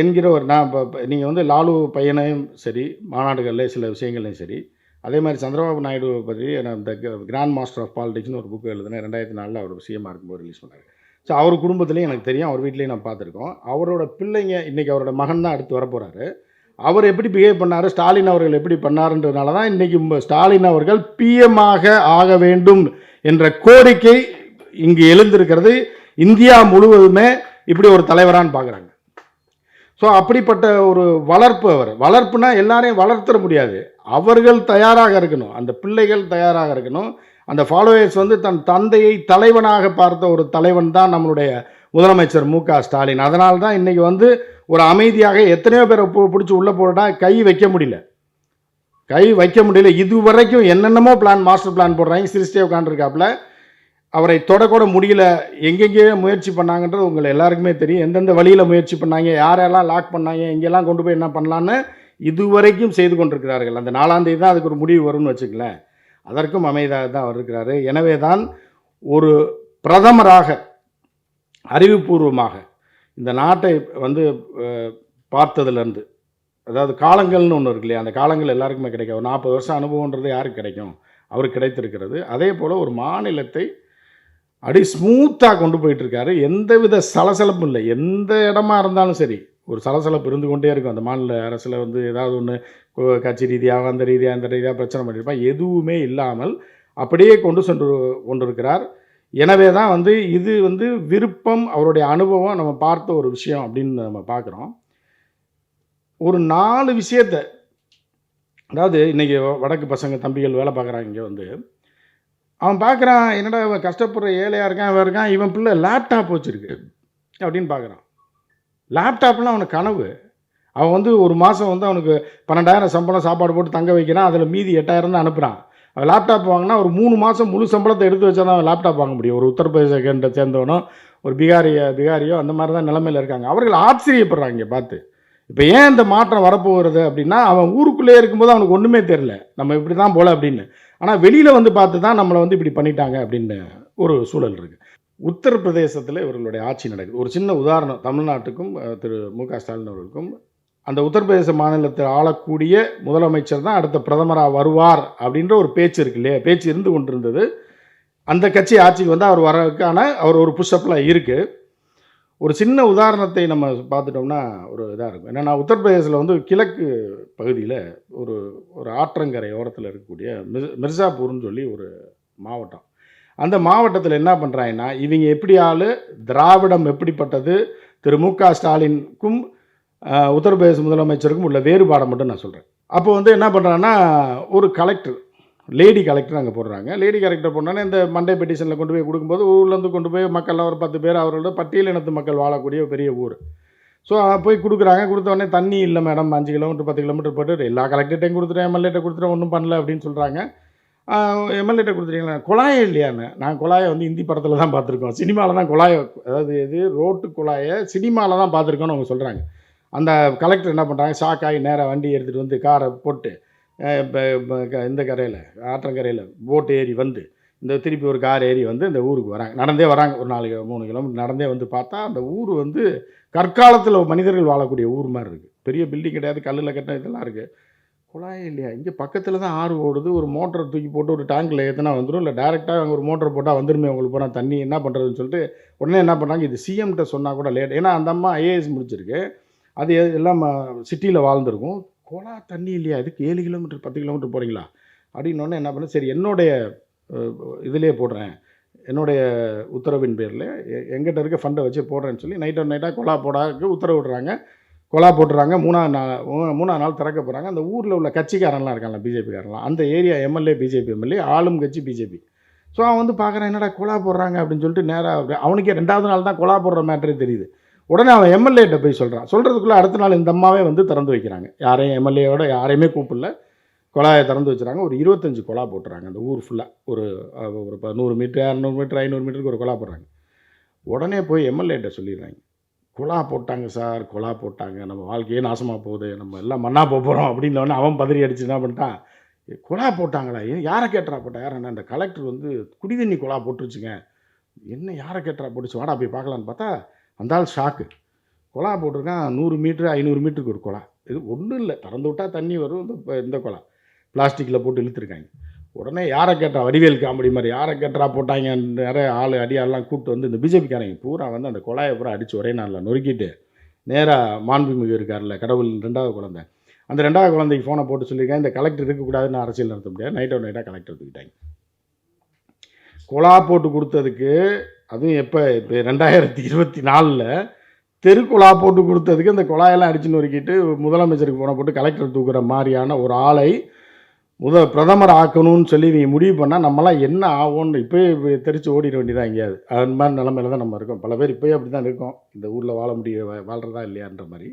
என்கிறவர், நான் இப்போ நீங்கள் வந்து லாலு பையனையும் சரி, மாநாடுகளில் சில விஷயங்களையும் சரி, அதே மாதிரி சந்திரபாபு நாயுடு பற்றி நான் இந்த கிராண்ட் மாஸ்டர் ஆஃப் பாலிடிக்ஸ்னு ஒரு புக்கு எழுதுனேன், 2004 அவர் சிஎம்மாக இருக்கும்போது ரிலீஸ் பண்ணார். ஸோ அவர் குடும்பத்துலேயும் எனக்கு தெரியும், அவர் வீட்லேயும் நான் பார்த்துருக்கோம். அவரோட பிள்ளைங்க, இன்றைக்கி அவரோட மகன் தான் அடுத்து வரப்போகிறாரு, அவர் எப்படி பிஹேவ் பண்ணார், ஸ்டாலின் அவர்கள் எப்படி பண்ணாருன்றதுனால தான் இன்றைக்கி ஸ்டாலின் அவர்கள் பிஎம்மாக ஆக வேண்டும் என்ற கோரிக்கை இங்கு எழுந்திருக்கிறது. இந்தியா முழுவதுமே இப்படி ஒரு தலைவரான்னு பார்க்குறாங்க. ஸோ அப்படிப்பட்ட ஒரு வளர்ப்பு அவர். வளர்ப்புனா எல்லாரையும் வளர்த்துற முடியாது. அவர்கள் தயாராக இருக்கணும். அந்த பிள்ளைகள் தயாராக இருக்கணும். அந்த ஃபாலோயர்ஸ் வந்து தன் தந்தையை தலைவனாக பார்த்த ஒரு தலைவன் தான் நம்மளுடைய முதலமைச்சர் மு.க. ஸ்டாலின். அதனால தான் இன்னைக்கு வந்து ஒரு அமைதியாக எத்தனையோ பேரை பிடிச்சி உள்ளே போட்டா கை வைக்க முடியல. இதுவரைக்கும் என்னென்னமோ மாஸ்டர் பிளான் போடுறாங்க. சிரிச்சிட்டே உட்காந்துருக்காப்புல. அவரை தொடக்கூட முடியல. எங்கெங்கேயோ முயற்சி பண்ணாங்கன்றது உங்கள் எல்லாருக்குமே தெரியும். எந்தெந்த வழியில் முயற்சி பண்ணாங்க, யாரெல்லாம் லாக் பண்ணாங்க, எங்கெல்லாம் கொண்டு போய் என்ன பண்ணலான்னு இதுவரைக்கும் செய்து கொண்டிருக்கிறார்கள். அந்த 4ஆம் தேதி தான் அதுக்கு ஒரு முடிவு வரும்னு வச்சுக்கலேன். அதற்கும் அமைதியாக தான் அவர் இருக்கிறாரு. எனவே தான் ஒரு பிரதமராக அறிவுபூர்வமாக இந்த நாட்டை வந்து பார்த்ததுலேருந்து, அதாவது காலங்கள்னு ஒன்று இருக்கு இல்லையா, அந்த காலங்கள் எல்லாருக்குமே கிடைக்கும். ஒரு 40 வருஷம் அனுபவன்றது யாருக்கு கிடைக்கும்? அவருக்கு கிடைத்திருக்கிறது. அதே போல் ஒரு மாநிலத்தை அப்படி ஸ்மூத்தாக கொண்டு போயிட்டுருக்காரு. எந்தவித சலசலப்பும் இல்லை. எந்த இடமா இருந்தாலும் சரி ஒரு சலசலப்பு இருந்து கொண்டே இருக்கும். அந்த மாநில அரசில் வந்து ஏதாவது ஒன்று கட்சி ரீதியாக அந்த ரீதியாக இந்த ரீதியாக பிரச்சனை பண்ணியிருப்பான். எதுவுமே இல்லாமல் அப்படியே கொண்டிருக்கிறார். எனவே தான் வந்து இது வந்து விருப்பம், அவருடைய அனுபவம் நம்ம பார்த்த ஒரு விஷயம் அப்படின்னு நம்ம பார்க்குறோம். ஒரு 4 விஷயத்தை, அதாவது இன்றைக்கி வடக்கு பசங்க தம்பிகள் வேலை பார்க்குறாங்க. இங்கே வந்து அவன் பார்க்குறான், என்னடா இவன் கஷ்டப்படுற ஏழையாக இருக்கான், இவன் இருக்கான், இவன் பிள்ளை லேப்டாப் வச்சுருக்கு அப்படின்னு பார்க்குறான். லேப்டாப்லாம் அவனுக்கு கனவு. அவன் வந்து ஒரு மாதம் வந்து அவனுக்கு 12,000 சம்பளம் சாப்பாடு போட்டு தங்க வைக்கிறான். அதில் மீதி 8,000 தான் அனுப்புகிறான். அவன் லேப்டாப் வாங்கினா ஒரு 3 மாதம் முழு சம்பளத்தை எடுத்து வச்சா தான் அவன் லேப்டாப் வாங்க முடியும். ஒரு உத்தரப்பிரதேசத்தை சேர்ந்தவனோ ஒரு பிகாரியோ அந்த மாதிரி தான் நிலைமையில் இருக்காங்க. அவர்கள் ஆச்சரியப்படுறாங்க பார்த்து. இப்போ ஏன் இந்த மாற்றம் வரப்போகிறது அப்படின்னா, அவன் ஊருக்குள்ளேயே இருக்கும்போது அவனுக்கு ஒன்றுமே தெரில, நம்ம இப்படி தான் போல அப்படின்னு. ஆனால் வெளியில் வந்து பார்த்து தான் நம்மளை வந்து இப்படி பண்ணிட்டாங்க அப்படின்னு ஒரு சூழல் இருக்குது. உத்தரப்பிரதேசத்தில் இவர்களுடைய ஆட்சி நடக்குது. ஒரு சின்ன உதாரணம், தமிழ்நாட்டுக்கும் திரு மு.க. ஸ்டாலின் அவர்களுக்கும், அந்த உத்தரப்பிரதேச மாநிலத்தில் ஆளக்கூடிய முதலமைச்சர் தான் அடுத்த பிரதமராக வருவார் அப்படின்ற ஒரு பேச்சு இருக்கு இல்லையா, பேச்சு இருந்து கொண்டிருந்தது. அந்த கட்சி ஆட்சிக்கு வந்து அவர் வரதுக்கான அவர் ஒரு புஷ்அப்பில் இருக்குது. ஒரு சின்ன உதாரணத்தை நம்ம பார்த்துட்டோம்னா ஒரு இதாக இருக்கும். என்னென்னா, உத்தரப்பிரதேசில் வந்து கிழக்கு பகுதியில் ஒரு ஆற்றங்கரை ஓரத்தில் இருக்கக்கூடிய மிர்சாப்பூர்னு சொல்லி ஒரு மாவட்டம். அந்த மாவட்டத்தில் என்ன பண்ணுறாங்கன்னா, இவங்க எப்படி திராவிடம் எப்படிப்பட்டது, திரு மு.க. ஸ்டாலினுக்கும் உத்தரப்பிரதேச முதலமைச்சருக்கும் உள்ள வேறுபாடை மட்டும் நான் சொல்கிறேன். அப்போ வந்து என்ன பண்ணுறாங்கன்னா, ஒரு கலெக்டர், லேடி கலெக்டர் அங்கே போடுறாங்க. லேடி கலெக்டர் போனோன்னே இந்த மண்டே பெட்டிஷனில் கொண்டு போய் கொடுக்கும்போது ஊர்லேருந்து கொண்டு போய் மக்கள்லாம் ஒரு 10 பேர், அவரோட பட்டியல் இனத்து மக்கள் வாழக்கூடிய பெரிய ஊர். ஸோ போய் கொடுக்குறாங்க. கொடுத்தோடனே தண்ணி இல்லை மேடம், 5 கிலோமீட்டர் 10 கிலோமீட்டர் போட்டு எல்லா கலெக்டர்ட்டையும் கொடுத்துட்டேன், எம்எல்ஏட்ட கொடுத்துட்டேன், ஒன்றும் பண்ணல அப்படின்னு சொல்கிறாங்க. எம்எல்ஏட்ட கொடுத்துட்டீங்களா? குழாயே இல்லையான்னு. நான் குழாயை வந்து இந்தி படத்தில் தான் பார்த்துருக்கோம், சினிமாவில் தான் குழாயை, அதாவது இது ரோட்டு குழாயை சினிமாவில் தான் பார்த்துருக்கோன்னு அவங்க சொல்கிறாங்க. அந்த கலெக்டர் என்ன பண்ணுறாங்க, ஷாக்காகி நேராக வண்டி எடுத்துகிட்டு வந்து காரை போட்டு இந்த கரையில் ஆற்றங்கரையில் போட்டு ஏறி வந்து இந்த திருப்பி ஒரு கார் ஏறி வந்து இந்த ஊருக்கு வராங்க. நடந்தே வராங்க. ஒரு 3 கிலோமீட்டர் நடந்தே வந்து பார்த்தா அந்த ஊர் வந்து கற்காலத்தில் மனிதர்கள் வாழக்கூடிய ஊர் மாதிரி இருக்குது. பெரிய பில்டிங் கிடையாது, கல்லில் கட்டின இதெல்லாம் இருக்குது. குழாயே இல்லையா? இங்கே பக்கத்தில் தான் ஆறு ஓடுது. ஒரு மோட்டரை தூக்கி போட்டு ஒரு டேங்கில் ஏற்றினா வந்துடும், இல்லை டேரெக்டாக அங்கே ஒரு மோட்டரை போட்டால் வந்துருமே உங்களுக்கு போனால் தண்ணி, என்ன பண்ணுறதுன்னு சொல்லிட்டு உடனே என்ன பண்ணுறாங்க, இது சிஎம்கிட்ட சொன்னால் கூட லேட். ஏன்னா அந்த அம்மா ஐஏஎஸ் முடிச்சிருக்கு, அது எல்லாம் சிட்டியில் வாழ்ந்துருக்கும். குழா தண்ணி இல்லையா, இதுக்கு 7 கிலோமீட்டர் 10 கிலோமீட்டர் போகிறீங்களா அப்படின்னோடனே என்ன பண்ண, சரி என்னுடைய இதிலே போடுறேன், என்னுடைய உத்தரவின் பேரில் எங்கிட்ட இருக்க ஃபண்டை வச்சு போடுறேன்னு சொல்லி நைட்டாக குழா போடாக்கு உத்தரவிடுறாங்க. குழா போட்டுறாங்க. 3ஆம் நாள் திறக்க போகிறாங்க. அந்த ஊரில் உள்ள கட்சிக்காரன்லாம் இருக்காங்களா, பிஜேபிக்காரன்லாம், அந்த ஏரியா எம்எல்ஏ பிஜேபி எம்எல்ஏ, ஆளும் கட்சி பிஜேபி. ஸோ அவன் வந்து பார்க்குறான், என்னடா குழா போடுறாங்க அப்படின்னு சொல்லிட்டு நேராக அவனுக்கே 2வது நாள் தான் குழா போடுற மேட்டரே தெரியுது. உடனே அவன் எம்எல்ஏட்ட போய் சொல்கிறதுக்குள்ளே அடுத்த நாள் இந்த அம்மாவே வந்து திறந்து வைக்கிறாங்க. யாரையும் எம்எல்ஏவோட யாரையுமே கூப்பிடல, குழாயை திறந்து வச்சுறாங்க. ஒரு 25 குழா போட்டுறாங்க அந்த ஊர் ஃபுல்லாக. ஒரு 100 மீட்டர் 200 மீட்டர் 500 மீட்டருக்கு ஒரு குழா போடுறாங்க. உடனே போய் எம்எல்ஏட்ட சொல்லிடுறாங்க, குழா போட்டாங்க சார், குழா போட்டாங்க, நம்ம வாழ்க்கையே நாசமாக போகுது, நம்ம எல்லாம் மண்ணா போகிறோம் அப்படின்னோடனே அவன் பதறி அடிச்சு என்ன பண்ணிட்டான், குழா போட்டாங்களா, யாரை கேட்டுறா போட்டா, யாரண்ணா இந்த கலெக்டர் வந்து குடிதண்ணி குழா போட்டுருச்சுங்க, என்ன யாரை கேட்டுறா போட்டுச்சு, வாடா போய் பார்க்கலான்னு பார்த்தா அந்த ஆள் ஷாக்கு. குழா போட்டிருக்கான், 100 மீட்ரு 500 மீட்டருக்கு ஒரு குழா. இது ஒன்றும் இல்லை, திறந்து விட்டால் தண்ணி வரும், இந்த குழா பிளாஸ்டிக்கில் போட்டு இழுத்துருக்காங்க. உடனே யாரை கேட்டா, வடிவேல் காமெடி மாதிரி யாரை கேட்டா போட்டாங்க, நிறைய அடியாரெலாம் கூப்பிட்டு வந்து இந்த பிஜேபிக்காரங்க பூரா வந்து அந்த குழாயை பூரா அடித்து ஒரே நாளில் நொறுக்கிட்டு நேராக மாண்புமிகு இருக்கார்ல கடவுள் 2வது குழந்தை, அந்த 2வது குழந்தைக்கு ஃபோனை போட்டு சொல்லியிருக்கேன், இந்த கலெக்டர் இருக்கக்கூடாதுன்னு அரசியல் நடத்த முடியாது, நைட்டாக கலெக்டர் தூக்கிட்டாங்க. குழா போட்டு கொடுத்ததுக்கு, அதுவும் இப்போ 2024 தெருக்குழா போட்டு கொடுத்ததுக்கு அந்த குழாயெல்லாம் அடிச்சு நொறுக்கிட்டு முதலமைச்சருக்கு போன போட்டு கலெக்டர் தூக்குற மாதிரியான ஒரு ஆளை பிரதமர் ஆக்கணும்னு சொல்லி நீங்கள் முடிவு பண்ணால் நம்மளாம் என்ன ஆகும்னு இப்போயே தெரிச்சு ஓடிட வேண்டியதான் எங்கேயாவது. அது மாதிரி நிலமையில தான் நம்ம இருக்கோம். பல பேர் இப்போயே அப்படி தான் இருக்கோம். இந்த ஊரில் வாழ்கிறதா இல்லையான்ற மாதிரி.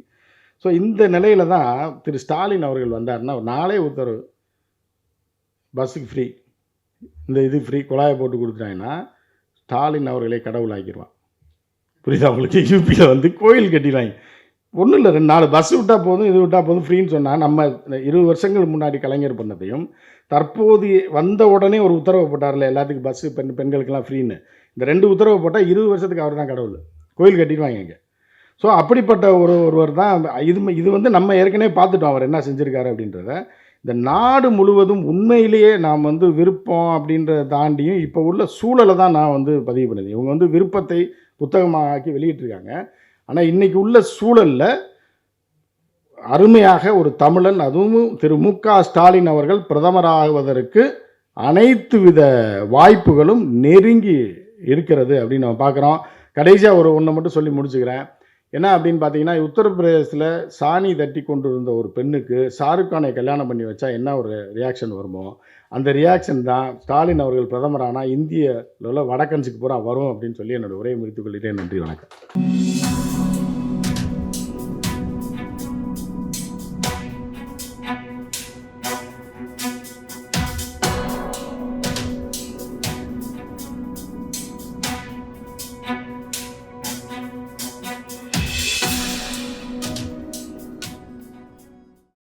ஸோ இந்த நிலையில தான் திரு ஸ்டாலின் அவர்கள் வந்தாருன்னா நாளே உத்தரவு, பஸ்ஸுக்கு ஃப்ரீ, இந்த இது ஃப்ரீ, குழாயை போட்டு கொடுத்துட்டாங்கன்னா ஸ்டாலின் அவர்களை கடவுள் ஆக்கிடுவான். புரியுதா உங்களுக்கு? யூபியில் வந்து கோயில் கட்டிடுவாங்க. ஒன்றும் இல்லை, 2-4 பஸ் விட்டால் போதும், இது விட்டால் போதும் ஃப்ரீன்னு சொன்னால், நம்ம 20 வருஷங்கள் முன்னாடி கலைஞர் பண்ணதையும் தற்போது வந்த உடனே ஒரு உத்தரவு போட்டார்ல எல்லாத்துக்கும் பஸ்ஸு பெண்களுக்கெல்லாம் ஃப்ரீன்னு. இந்த 2 உத்தரவு போட்டால் 20 வருஷத்துக்கு அவர் தான் கடவுள். கோயில் கட்டிடுவாங்க இங்கே. ஸோ அப்படிப்பட்ட ஒருவர் தான் இது வந்து நம்ம ஏற்கனவே பார்த்துட்டோம் அவர் என்ன செஞ்சுருக்காரு அப்படின்றத. இந்த நாடு முழுவதும் உண்மையிலேயே நாம் வந்து விருப்பம் அப்படின்றத தாண்டியும் இப்போ உள்ள சூழலை தான் நான் வந்து பதிவு பண்ணுது. இவங்க வந்து விருப்பத்தை புத்தகமாக ஆக்கி வெளியிட்டிருக்காங்க. ஆனால் இன்றைக்கி உள்ள சூழலில் அருமையாக ஒரு தமிழன், அதுவும் திரு மு.க. ஸ்டாலின் அவர்கள் பிரதமராகுவதற்கு அனைத்து வித வாய்ப்புகளும் நெருங்கி இருக்கிறது அப்படின்னு நம்ம பார்க்குறோம். கடைசியாக ஒன்று மட்டும் சொல்லி முடிச்சுக்கிறேன். என்ன அப்படின்னு பார்த்தீங்கன்னா, உத்தரப்பிரதேசத்தில் சாணி தட்டி கொண்டு இருந்த ஒரு பெண்ணுக்கு ஷாருக் கானை கல்யாணம் பண்ணி வச்சா என்ன ஒரு ரியாக்ஷன் வருமோ, அந்த ரியாக்ஷன் தான் ஸ்டாலின் அவர்கள் பிரதமரானால் இந்தியாவில் உள்ள வடக்கன்ஸுக்கு பூரா வரும் அப்படின்னு சொல்லி என்னோடய உரையை முடித்துக் கொள்கிறேன். நன்றி, வணக்கம்.